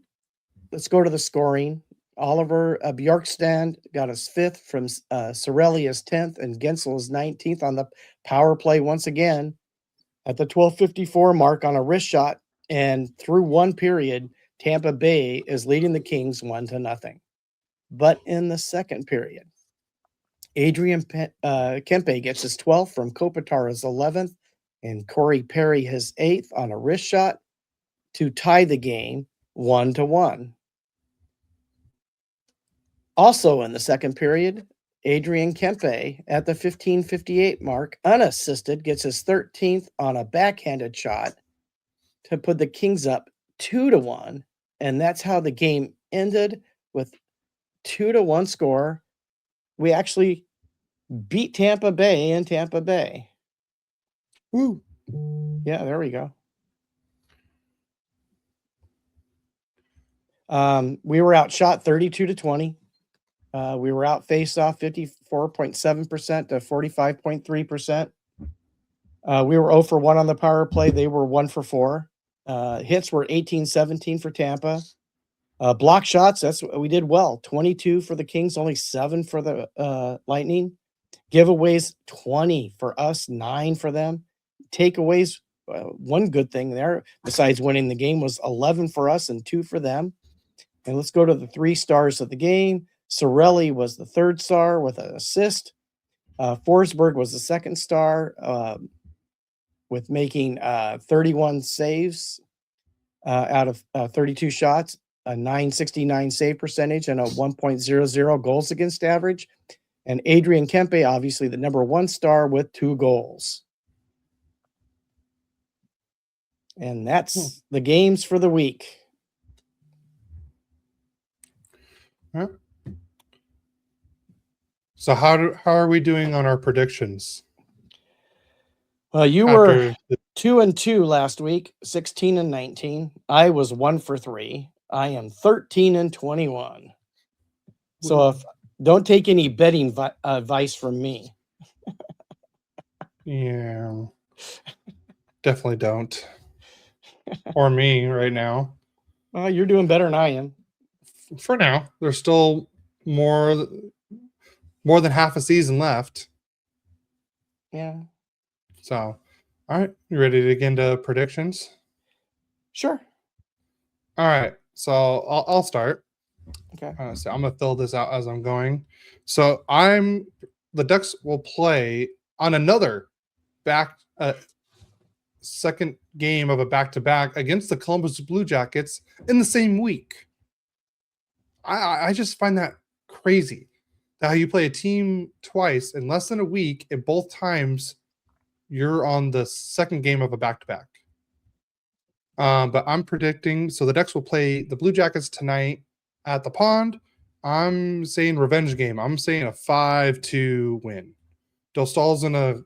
let's go to the scoring. Oliver Bjorkstrand got his 5th from Cirelli his 10th, and Gensel his 19th on the power play once again at the 12:54 mark on a wrist shot. And through 1 period, Tampa Bay is leading the Kings 1-0. But in the second period, Adrian Kempe gets his 12th from Kopitar his 11th, and Corey Perry his 8th on a wrist shot to tie the game 1-1. Also in the second period, Adrian Kempe at the 15:58 mark, unassisted, gets his 13th on a backhanded shot to put the Kings up 2-1. And that's how the game ended, with 2-1 score. We actually beat Tampa Bay in Tampa Bay. Woo. Yeah, there we go. We were outshot 32-20. We were out face off 54.7% to 45.3%. We were 0 for 1 on the power play. They were 1 for 4. Hits were 18-17 for Tampa. Block shots, that's what we did well. 22 for the Kings, only 7 for the Lightning. Giveaways, 20 for us, 9 for them. Takeaways, one good thing there, besides winning the game, was 11 for us and 2 for them. And let's go to the 3 stars of the game. Cirelli was the 3rd star with an assist. Forsberg was the second star with making 31 saves out of 32 shots, a 969 save percentage, and a 1.00 goals against average. And Adrian Kempe, obviously the number one star with 2 goals. And that's the games for the week. Yeah. So how are we doing on our predictions? Well, you were 2-2 last week, 16-19. I was 1-for-3. I am 13-21. So if don't take any betting advice from me. Yeah, definitely don't. Or me right now. Well, you're doing better than I am. For now, there's still more than half a season left. Yeah. So, all right, you ready to get into predictions? Sure. All right, so I'll start. Okay. So I'm gonna fill this out as I'm going. So the Ducks will play on another second game of a back-to-back against the Columbus Blue Jackets in the same week. I just find that crazy. How you play a team twice in less than a week, and both times you're on the second game of a back-to-back. But I'm predicting, so the Ducks will play the Blue Jackets tonight at the Pond. I'm saying revenge game. I'm saying a 5-2 win. Dostal's going to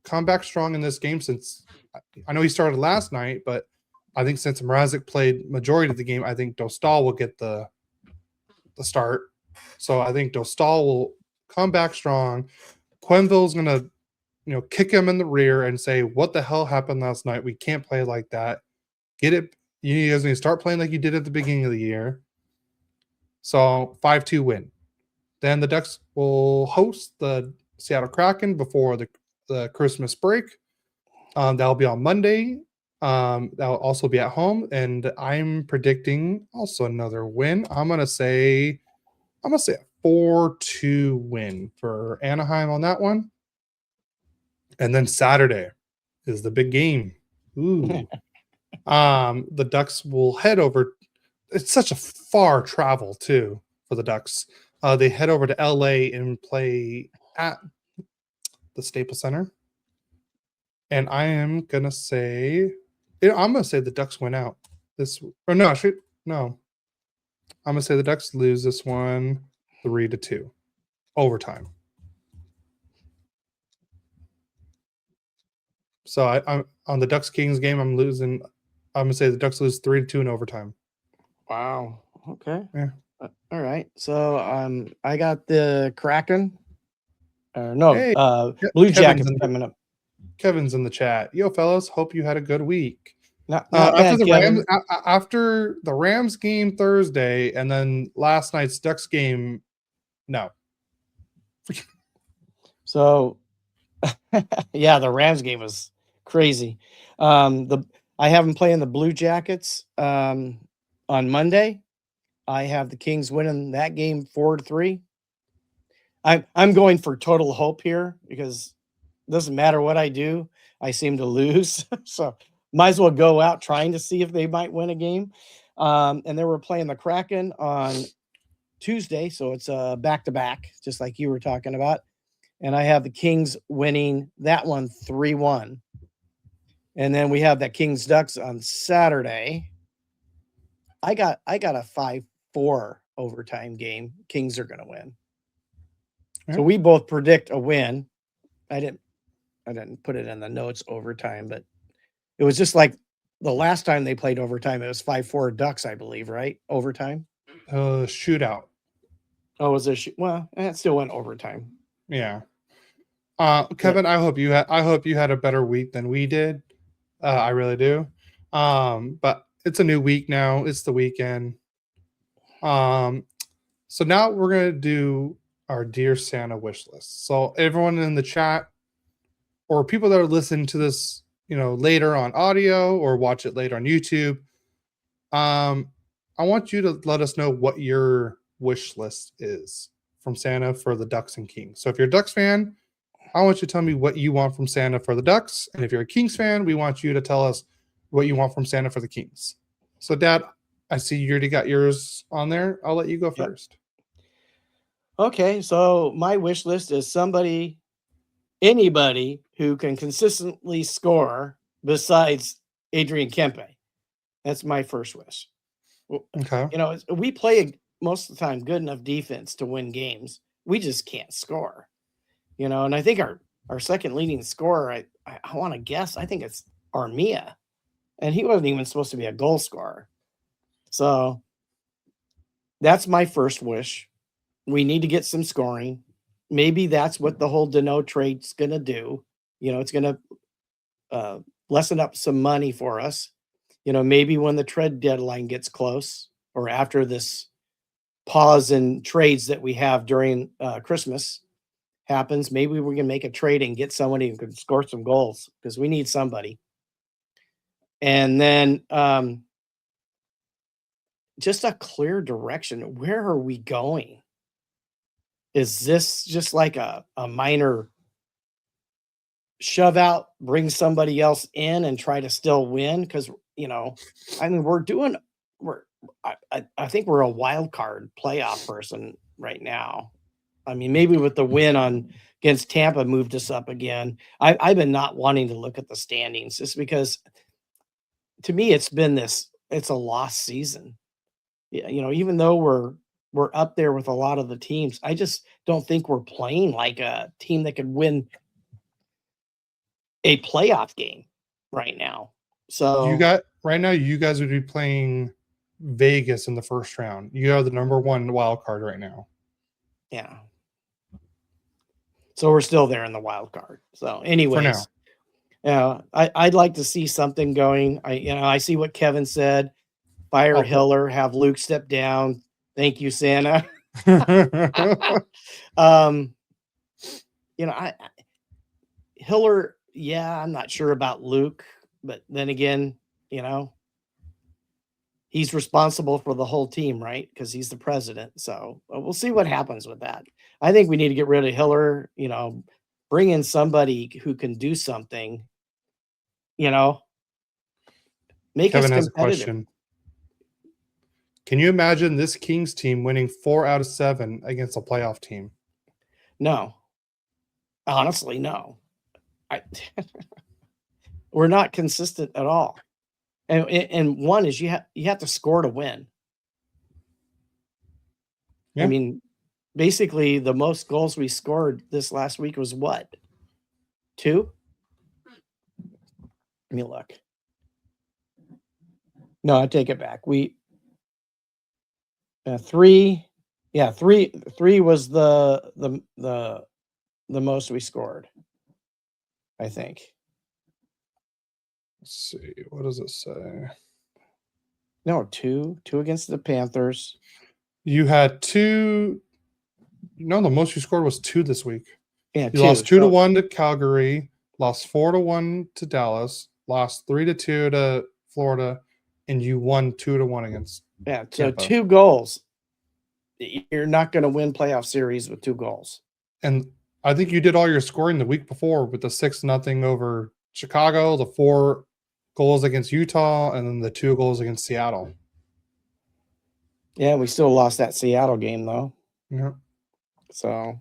come back strong in this game, since I know he started last night, but I think since Mrazek played majority of the game, I think Dostal will get the start. So I think Dostal will come back strong. Quenneville's going to, kick him in the rear and say, what the hell happened last night? We can't play like that. Get it. You guys need to start playing like you did at the beginning of the year. So 5-2 win. Then the Ducks will host the Seattle Kraken before the Christmas break. That'll be on Monday. That'll also be at home. And I'm predicting also another win. I'm gonna say a 4-2 win for Anaheim on that one. And then Saturday is the big game. Ooh. The Ducks will head over. It's such a far travel too for the Ducks. They head over to LA and play at the Staples Center. And I am gonna say, the Ducks win out this. Or no, no. I'm gonna say the Ducks lose this one 3-2, overtime. So I'm on the Ducks Kings game. I'm gonna say the Ducks lose 3-2 in overtime. Wow. Okay. Yeah. All right. So I got the Kraken. Blue Jackets coming up. Kevin's in the chat. Yo, fellas, hope you had a good week. Not bad, Kevin. After the Rams game Thursday and then last night's Ducks game, no. So, yeah, the Rams game was crazy. I have them playing the Blue Jackets on Monday. I have the Kings winning that game 4-3. I'm going for total hope here because it doesn't matter what I do, I seem to lose. So might as well go out trying to see if they might win a game. And then we're playing the Kraken on Tuesday, so it's a back-to-back, just like you were talking about. And I have the Kings winning that one 3-1. And then we have that Kings Ducks on Saturday. I got a 5-4 overtime game. Kings are going to win. Yeah. So we both predict a win. I didn't put it in the notes overtime, but it was just like the last time they played overtime. It was 5-4 Ducks, I believe, right? Overtime. Shootout. Oh, was it? Well, it still went overtime. Yeah. Kevin, I hope you had a better week than we did. I really do. But it's a new week now. It's the weekend. So now we're gonna do our Dear Santa wish list. So everyone in the chat or people that are listening to this, later on audio or watch it later on YouTube, I want you to let us know what your wish list is from Santa for the Ducks and Kings. So if you're a Ducks fan, I want you to tell me what you want from Santa for the Ducks. And if you're a Kings fan, we want you to tell us what you want from Santa for the Kings. So, Dad, I see you already got yours on there. I'll let you go first. Okay, so my wish list is anybody who can consistently score besides Adrian Kempe. That's my first wish. Okay. We play most of the time good enough defense to win games. We just can't score. And I think our second leading scorer, I want to guess, I think it's Armia. And he wasn't even supposed to be a goal scorer. So that's my first wish. We need to get some scoring. Maybe that's what the whole Deneault trade's going to do. It's going to lessen up some money for us. Maybe when the trade deadline gets close or after this pause in trades that we have during Christmas happens, maybe we can make a trade and get somebody who can score some goals because we need somebody. And then just a clear direction. Where are we going? Is this just like a minor shove out, bring somebody else in and try to still win? Because, I think we're a wild card playoff person right now. I mean, maybe with the win against Tampa moved us up again. I've been not wanting to look at the standings just because to me it's a lost season. Even though we're up there with a lot of the teams, I just don't think we're playing like a team that could win a playoff game right now. So you guys would be playing Vegas in the first round. You are the number one wild card right now. Yeah. So we're still there in the wild card. So anyways, I'd like to see something going. I see what Kevin said. Fire Hiller, have Luke step down. Thank you, Santa. Hiller, I'm not sure about Luke, but then again, he's responsible for the whole team, right? Because he's the president. So we'll see what happens with that. I think we need to get rid of Hiller, bring in somebody who can do something, make Kevin us has competitive. a question. Can you imagine this Kings team winning 4 out of 7 against a playoff team? No. Honestly, no. We're not consistent at all. And one is you have to score to win. Yeah. I mean, basically the most goals we scored this last week was what? 2? Let me look. No, I take it back. 3. Yeah, 3 was the most we scored, I think. Let's see. What does it say? No, 2 against the Panthers. You had 2. No, the most you scored was 2 this week. Yeah, you lost 2-1 to Calgary, lost 4-1 to Dallas, lost 3-2 to Florida, and you won 2-1 against. Yeah, so Tampa. 2 goals. You're not going to win playoff series with 2 goals. And I think you did all your scoring the week before with the 6-0 over Chicago, the 4 goals against Utah, and then the 2 goals against Seattle. Yeah, we still lost that Seattle game though. Yeah. So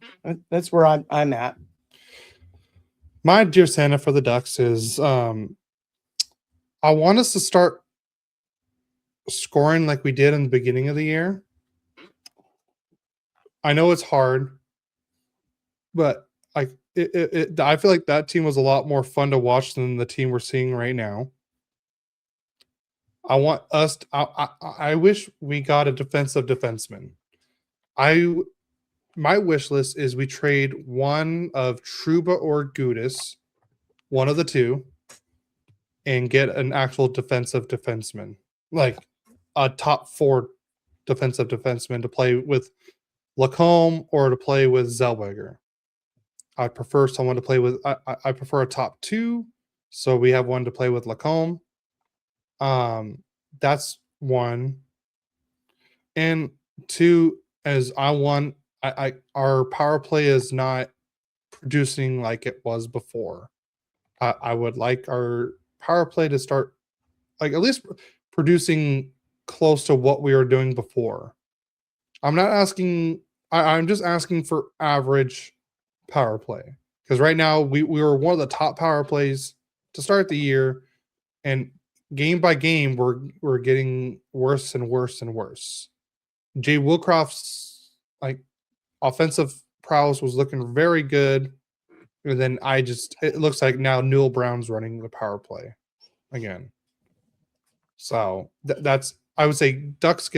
that's where I'm at. My dear Santa for the Ducks is I want us to start scoring like we did in the beginning of the year. I know it's hard, but I feel like that team was a lot more fun to watch than the team we're seeing right now. I want us. I wish we got a defensive defenseman. My wish list is we trade one of Trouba or Gudis, one of the two, and get an actual defensive defenseman, like a top 4 defensive defenseman to play with Lacombe or to play with Zellweger. I prefer someone to play with. I prefer a top 2, so we have one to play with Lacombe. That's 1, and 2 as I want. Our power play is not producing like it was before. I would like our power play to start like at least producing close to what we were doing before. I'm not asking. I'm just asking for average power play because right now we were one of the top power plays to start the year, and game by game we're getting worse and worse and worse. Jay Wilcroft's like offensive prowess was looking very good, and then it looks like now Newell Brown's running the power play again. So that's I would say Ducks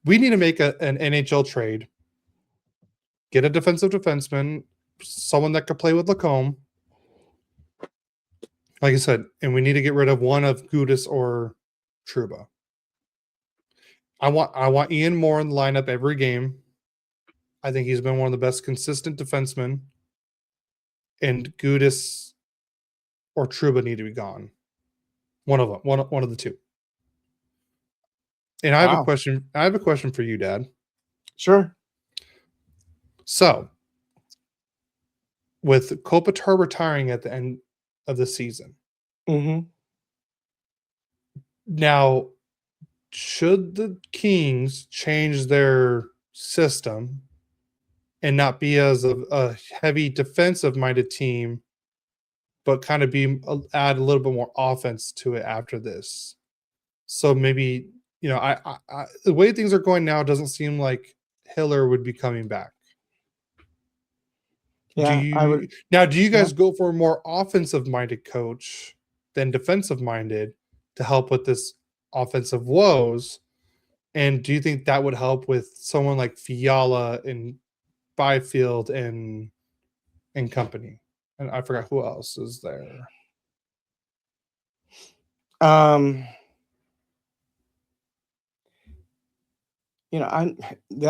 we need to make an NHL trade. Get a defensive defenseman, someone that could play with Lacombe. Like I said, and we need to get rid of one of Gudis or Trouba. I want Ian Moore in the lineup every game. I think he's been one of the best consistent defensemen. And Gudis or Trouba need to be gone. One of them, one of the two. And I have a question. I have a question for you, Dad. Sure. So, with Kopitar retiring at the end of the season, now should the Kings change their system and not be as a heavy defensive-minded team, but kind of add a little bit more offense to it after this? So maybe, I the way things are going now doesn't seem like Hiller would be coming back. Yeah, do you guys go for a more offensive-minded coach than defensive-minded to help with this offensive woes? And do you think that would help with someone like Fiala and Byfield and company? And I forgot who else is there. I'm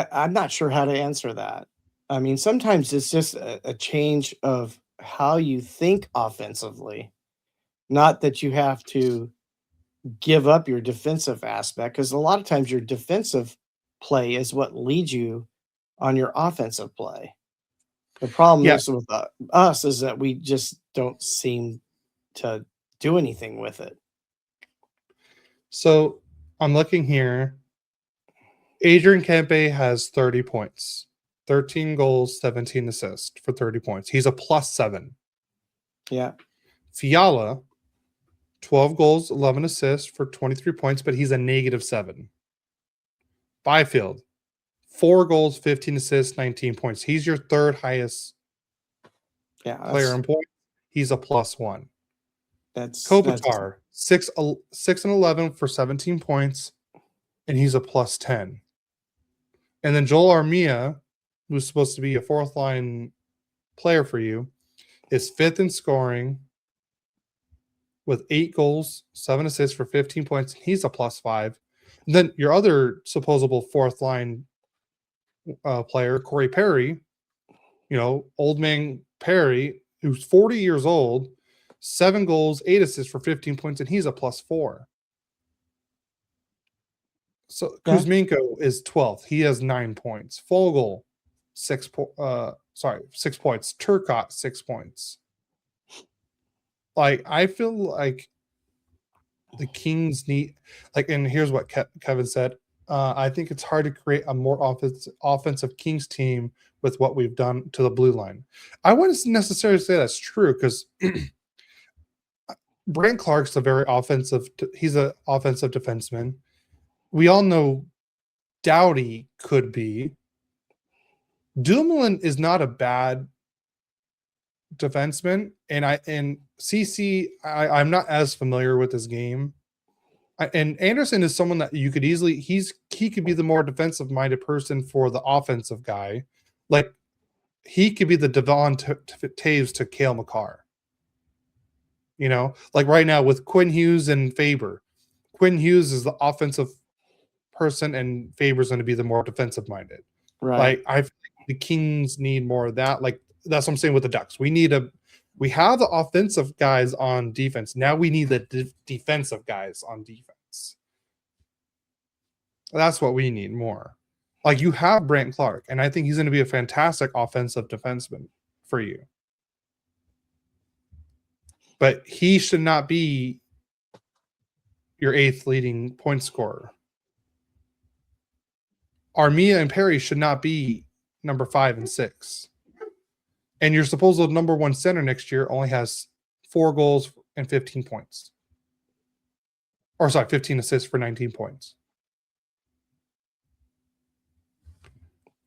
not sure how to answer that. I mean, sometimes it's just a change of how you think offensively, not that you have to give up your defensive aspect, because a lot of times your defensive play is what leads you on your offensive play. The problem is with us is that we just don't seem to do anything with it. So I'm looking here. Adrian Kempe has 30 points. 13 goals, 17 assists for 30 points. He's a +7. Yeah. Fiala, 12 goals, 11 assists for 23 points, but he's a -7. Byfield, 4 goals, 15 assists, 19 points. He's your third highest player in points. He's a +1. Kopitar, 6 and 11 for 17 points, and he's a +10. And then Joel Armia, who's supposed to be a fourth line player for you, is 5th in scoring with 8 goals, 7 assists for 15 points. He's a +5. And then your other supposable fourth line player, Corey Perry, old man Perry, who's 40 years old, 7 goals, 8 assists for 15 points, and he's a +4. So Kuzmenko is 12th. He has 9 points. Fogle, 6 points. Turcotte, 6 points. Like, I feel like the Kings need, and here's what Kevin said. I think it's hard to create a more offensive Kings team with what we've done to the blue line. I wouldn't necessarily say that's true because Brant Clark's he's an offensive defenseman. We all know Doughty could be. Dumoulin is not a bad defenseman, and CC, I'm not as familiar with his game. And Anderson is someone that you could easily he could be the more defensive minded person for the offensive guy. Like, he could be the Devon Taves to Cale Makar. Like right now with Quinn Hughes and Faber. Quinn Hughes is the offensive person, and Faber's going to be the more defensive minded. Right. Like, I think the Kings need more of that. Like, that's what I'm saying with the Ducks. We have the offensive guys on defense. Now we need the defensive guys on defense. That's what we need more. Like, you have Brant Clark, and I think he's going to be a fantastic offensive defenseman for you. but he should not be your 8th leading point scorer. Armia and Perry should not be number 5 and 6. And your supposed number 1 center next year only has 4 goals and 15 points. Or 15 assists for 19 points.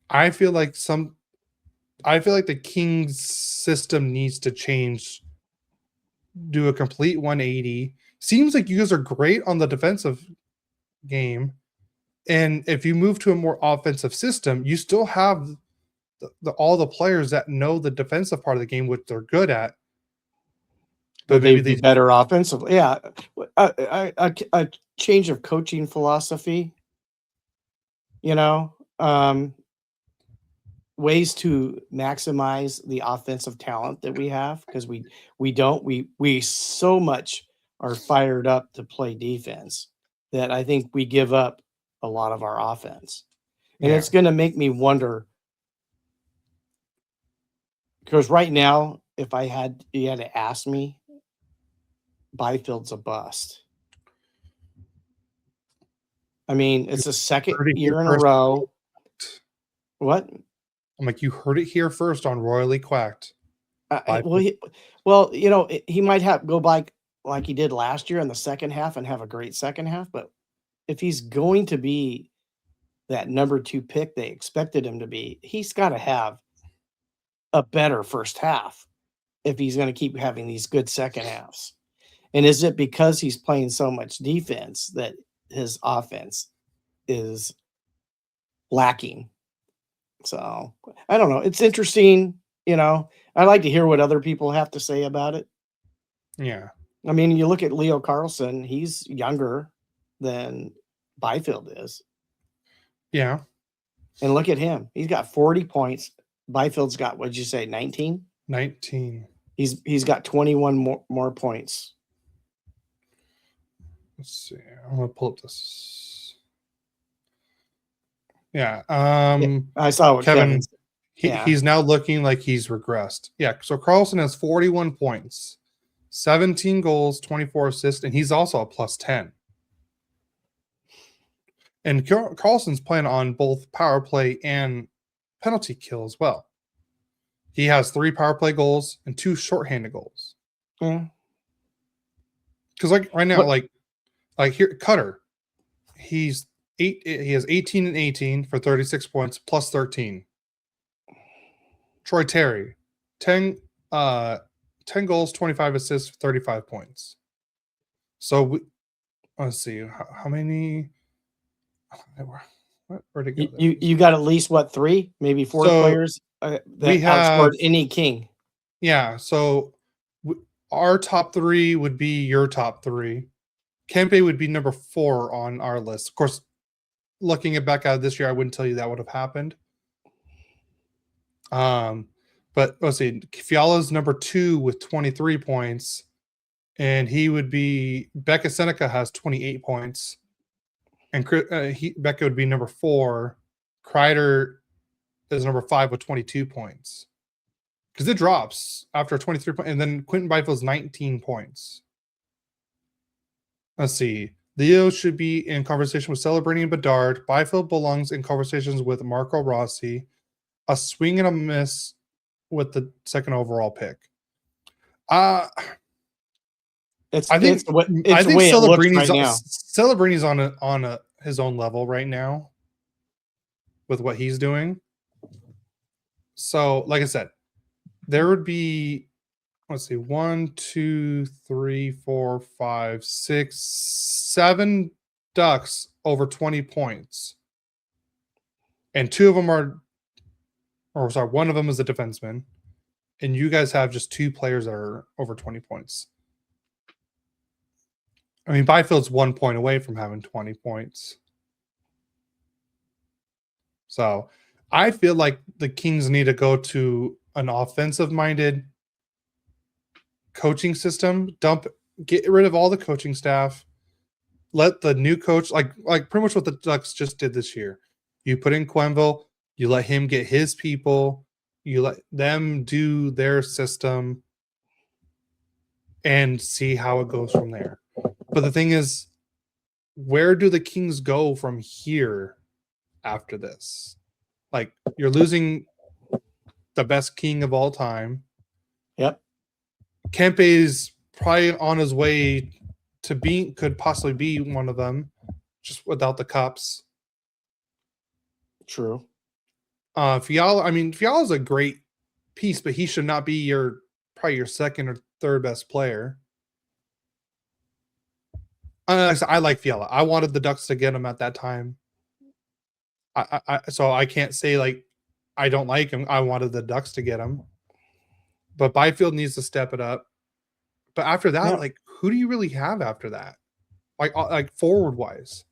I feel like the Kings system needs to change, do a complete 180. Seems like you guys are great on the defensive game. And if you move to a more offensive system, you still have all the players that know the defensive part of the game, which they're good at. But maybe they'd be better offensively. Yeah. A change of coaching philosophy, ways to maximize the offensive talent that we have, because we so much are fired up to play defense that I think we give up a lot of our offense. And it's going to make me wonder, because right now, if you had to ask me, Byfield's a bust. I mean, it's the second year in a row. What? I'm like, you heard it here first on Royally Quacked. He might go by like he did last year in the second half and have a great second half. But if he's going to be that number 2 pick they expected him to be, he's got to have a better first half if he's going to keep having these good second halves. And is it because he's playing so much defense that his offense is lacking? So I don't know. It's interesting. I like to hear what other people have to say about it. Yeah. I mean, you look at Leo Carlson, he's younger than Byfield is. Yeah. And look at him. He's got 40 points. Byfield's got, what'd you say, 19? 19. He's got 21 more points. Let's see. I'm going to pull up this. Yeah. I saw what Kevin he's now looking like he's regressed. Yeah. So Carlson has 41 points, 17 goals, 24 assists, and he's also a plus 10. And Carlson's playing on both power play and penalty kill as well. He has 3 power play goals and 2 shorthanded goals. Yeah. Because right now, like here, Cutter, he has 18 and 18 for 36 points plus 13. Troy Terry, 10 goals, 25 assists, 35 points. So let's see how many. Where'd it go? You got at least 3, maybe 4 players that outscored any King. Yeah. So our top 3 would be your top 3. Kempe would be number 4 on our list. Of course, looking back at this year, I wouldn't tell you that would have happened. But let's see. Fiala's number 2 with 23 points, and he would be Becca Seneca has 28 points, and Becca would be number 4. Kreider is number 5 with 22 points, because it drops after 23 points, and then Quentin Byfield's 19 points. Let's see. Leo should be in conversation with Celebrating and Bedard. Byfield belongs in conversations with Marco Rossi. A swing and a miss with the 2nd overall pick. I think Celebrini's on his own level right now with what he's doing. So, like I said, there would be, let's see, 1, 2, 3, 4, 5, 6, 7 Ducks over 20 points. And 2 of them one of them is a defenseman. And you guys have just 2 players that are over 20 points. I mean, Byfield's 1 point away from having 20 points. So I feel like the Kings need to go to an offensive-minded coaching system. Get rid of all the coaching staff. Let the new coach, like pretty much what the Ducks just did this year. You put in Quenville, you let him get his people, you let them do their system, and see how it goes from there. But the thing is, where do the Kings go from here after this? Like, you're losing the best king of all time. Yep. Kempe's probably on his way to could possibly be one of them, just without the cups. True. Fiala's a great piece, but he should not be probably your second or third best player. I like Fiala. I wanted the Ducks to get him at that time. So I can't say like I don't like him. I wanted the Ducks to get him. But Byfield needs to step it up. But after that, like, who do you really have after that? Like forward wise.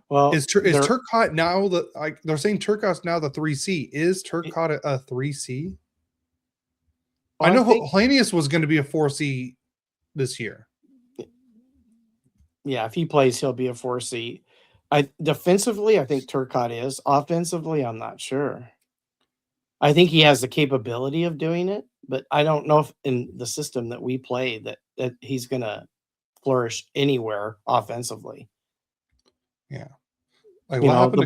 Well, is Turcotte now they're saying Turcotte's now the 3C. Is Turcotte a 3C? Well, I know Hellenius was going to be a 4C this year. Yeah, if he plays, he'll be a 4C. Defensively, I think Turcotte is. Offensively, I'm not sure. I think he has the capability of doing it, but I don't know if in the system that we play that he's going to flourish anywhere offensively. Yeah. Like what happened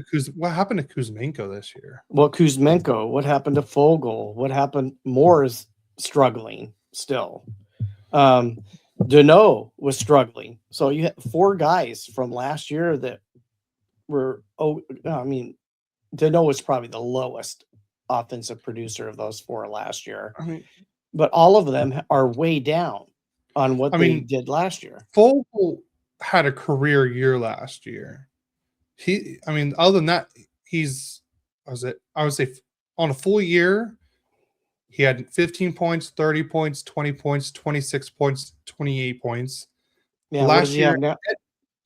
to Kuzmenko this year? Well, Kuzmenko, what happened to Fogle? What happened? Moore is struggling still. Deneault was struggling. So you had 4 guys from last year that were Deneault was probably the lowest offensive producer of those 4 last year. But all of them are way down on what they did last year. Fogle had a career year last year. Other than that, I would say on a full year, he had 15 points, 30 points, 20 points, 26 points, 28 points. Yeah,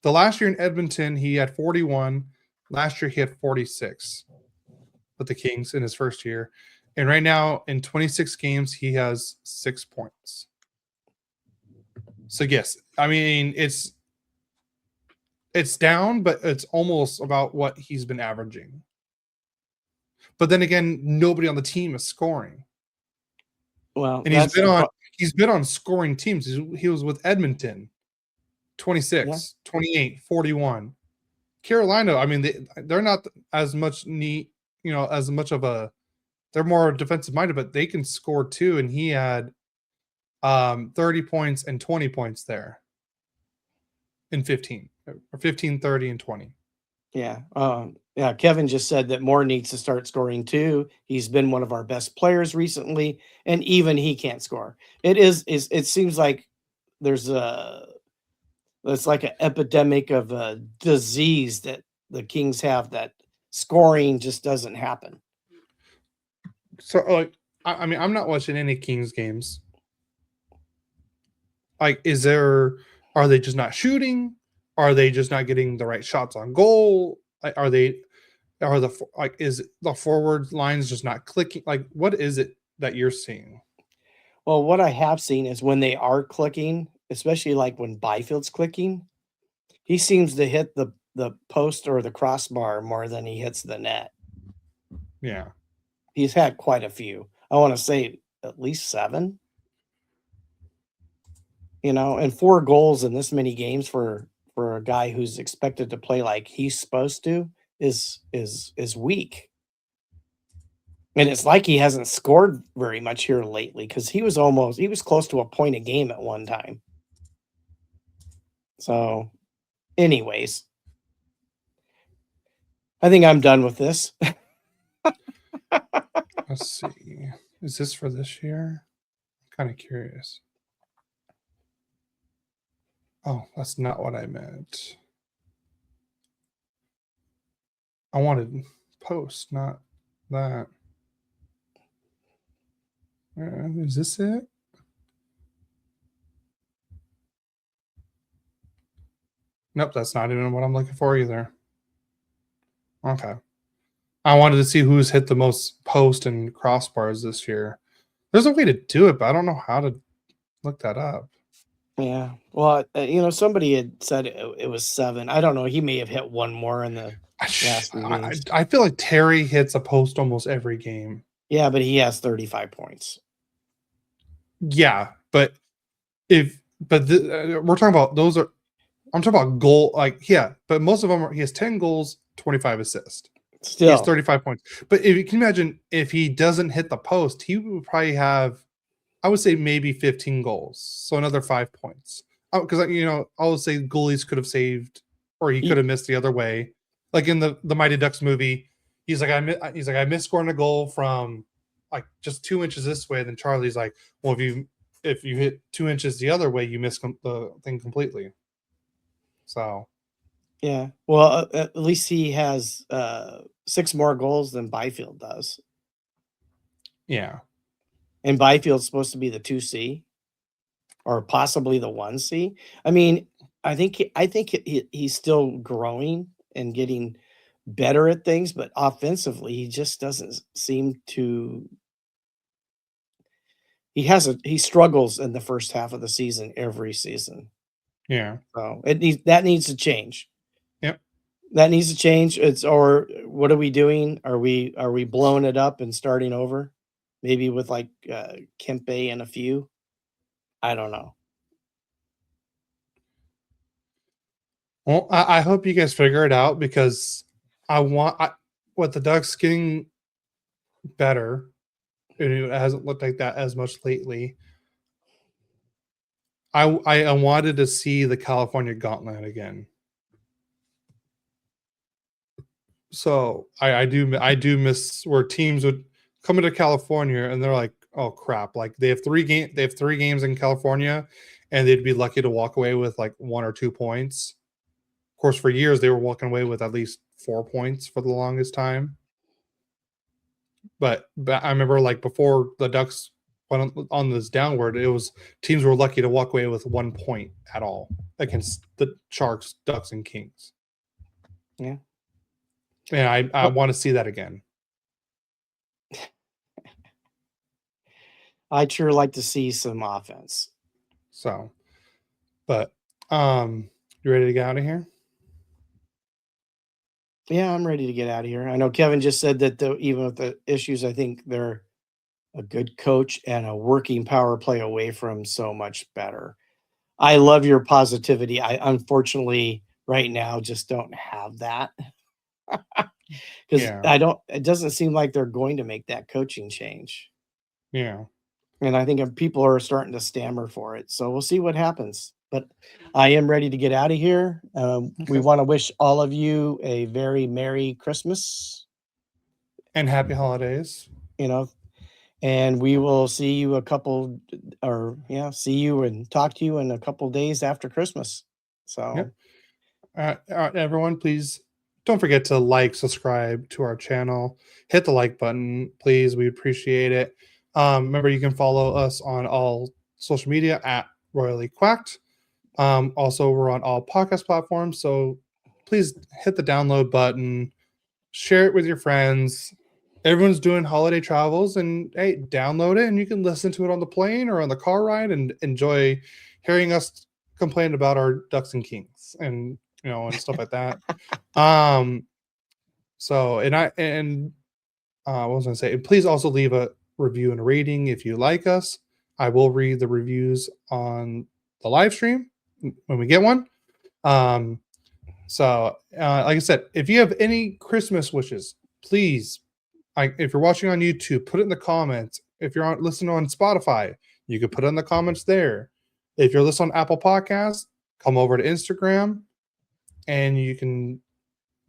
the last year in Edmonton, he had 41. Last year, he had 46 with the Kings in his first year. And right now, in 26 games, he has 6 points. So, yes, it's down, but it's almost about what he's been averaging. But then again, nobody on the team is scoring. Well, and he's been on scoring teams. He was with Edmonton, 26, 28, 41. Carolina, they're not as much they're more defensive minded, but they can score too. And he had 30 points and 20 points there in 15, 30, and 20. Yeah. Kevin just said that Moore needs to start scoring too. He's been one of our best players recently, and even he can't score. It seems like it's like an epidemic of a disease that the Kings have, that scoring just doesn't happen. So, I'm not watching any Kings games. Are they just not shooting? Are they just not getting the right shots on goal? Is the forward lines just not clicking? Like, what is it that you're seeing? Well, what I have seen is when they are clicking, especially like when Byfield's clicking, he seems to hit the post or the crossbar more than he hits the net. Yeah. He's had quite a few. I want to say at least 7. And 4 goals in this many games for a guy who's expected to play like he's supposed to is weak. And it's like he hasn't scored very much here lately, because he was close to a point a game at one time. So, anyways, I think I'm done with this. Let's see. Is this for this year? I'm kind of curious. Oh, that's not what I meant. I wanted post, not that. Is this it? Nope, that's not even what I'm looking for either. Okay. I wanted to see who's hit the most post and crossbars this year. There's a way to do it, but I don't know how to look that up. Yeah. Well, somebody had said it was 7. I don't know. He may have hit one more in the last few games. I feel like Terry hits a post almost every game. Yeah, but he has 35 points. Yeah, but We're talking about those are. I'm talking about goal. But most of them he has 10 goals, 25 assists. He has Still, 35 points. But if you can imagine, if he doesn't hit the post, he would probably have, I would say, maybe 15 goals. So another 5 points. Because I would say goalies could have saved, or he could have missed the other way. Like in the Mighty Ducks movie, he's like, I missed scoring a goal from like just 2 inches this way. Then Charlie's like, well, if you hit 2 inches the other way, you miss the thing completely. So yeah. Well, at least he has 6 more goals than Byfield does. yeah. And Byfield's supposed to be the 2C or possibly the 1C. I mean, I think he's still growing and getting better at things, but offensively, he just doesn't seem to. He struggles in the first half of the season every season. Yeah. So that needs to change. Yep. That needs to change. Or what are we doing? Are we blowing it up and starting over? Maybe with like Kempe and a few. I don't know. Well, I hope you guys figure it out, because what the Ducks getting better. It hasn't looked like that as much lately. I wanted to see the California Gauntlet again. So I do miss where teams would come into California and they're like, oh crap, like they have 3 games in California, and they'd be lucky to walk away with like 1 or 2 points. Of course, for years they were walking away with at least 4 points for the longest time. But I remember, like, before the Ducks went on this downward, it was teams were lucky to walk away with 1 point at all against the Sharks, Ducks, and Kings. Yeah. And I want to see that again. I'd sure like to see some offense. So, but you ready to get out of here? Yeah, I'm ready to get out of here. I know Kevin just said that even with the issues, I think they're a good coach and a working power play away from so much better. I love your positivity. I unfortunately right now just don't have that. Because it doesn't seem like they're going to make that coaching change. Yeah. And I think people are starting to stammer for it. So we'll see what happens. But I am ready to get out of here. We want to wish all of you a very Merry Christmas. And Happy Holidays. And we will see you see you and talk to you in a couple days after Christmas. So, everyone, please don't forget to like, subscribe to our channel, hit the like button, please. We appreciate it. Remember, you can follow us on all social media at Royally Quacked. Also, we're on all podcast platforms, so please hit the download button, share it with your friends. Everyone's doing holiday travels, and hey, download it and you can listen to it on the plane or on the car ride and enjoy hearing us complain about our Ducks and Kings and and stuff like that. So what was I gonna say? Please also leave a review and a rating if you like us. I will read the reviews on the live stream when we get one. So like I said, if you have any Christmas wishes, please, if you're watching on YouTube, put it in the comments. If you're listening on Spotify, you can put it in the comments there. If you're listening on Apple Podcasts, come over to Instagram and you can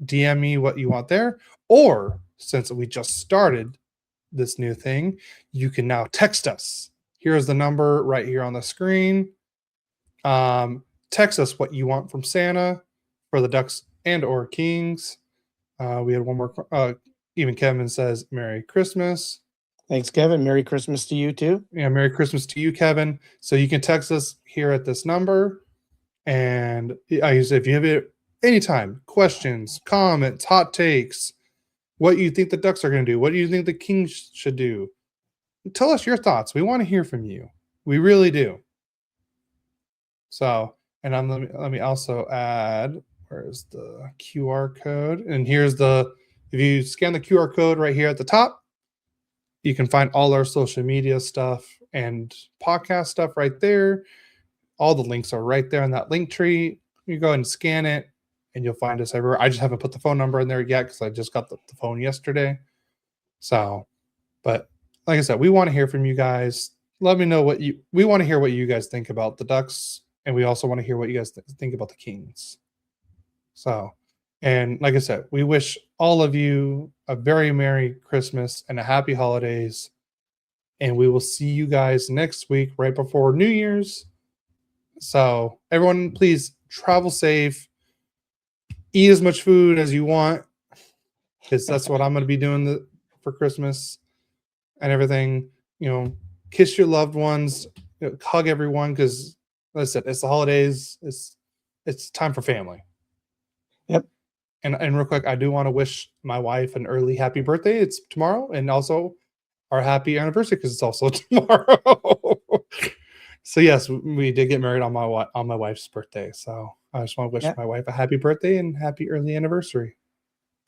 DM me what you want there. Or since we just started this new thing, you can now text us. Here's the number right here on the screen. Text us what you want from Santa for the Ducks and or Kings. We had one more. Even Kevin says Merry Christmas. Thanks, Kevin. Merry Christmas to you too. Yeah, Merry Christmas to you, Kevin. So you can text us here at this number. And if you have it anytime, questions, comments, hot takes, what you think the Ducks are going to do, what do you think the Kings should do? Tell us your thoughts. We want to hear from you. We really do. So, and let me also add, where's the QR code? And here's if you scan the QR code right here at the top, you can find all our social media stuff and podcast stuff right there. All the links are right there in that link tree. You go ahead and scan it, and you'll find us everywhere. I just haven't put the phone number in there yet because I just got the phone yesterday. So, but like I said, we want to hear from you guys. Let me know we want to hear what you guys think about the Ducks, and we also want to hear what you guys think about the Kings. So, and like I said, we wish all of you a very Merry Christmas and a Happy Holidays. And we will see you guys next week right before New Year's. So everyone, please travel safe. Eat as much food as you want, because that's what I'm going to be doing for Christmas and everything. Kiss your loved ones, hug everyone, because like I said, it's the holidays. It's time for family. Yep. And real quick, I do want to wish my wife an early happy birthday. It's tomorrow, and also our happy anniversary because it's also tomorrow. So yes, we did get married on my wife's birthday. So I just want to wish my wife a happy birthday and happy early anniversary.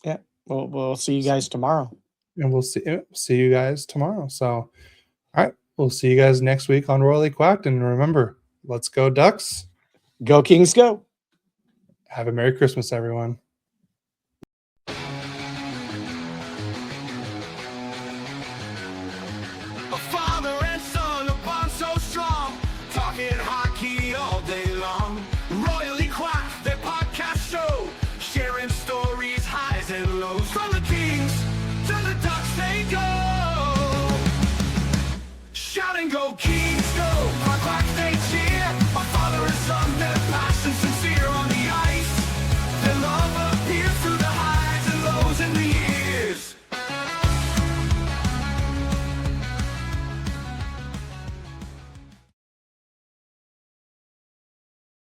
Yeah, we'll see you guys tomorrow. And we'll see you guys tomorrow. So, all right, we'll see you guys next week on Royally Quacked. And remember, let's go Ducks. Go Kings, go. Have a Merry Christmas, everyone.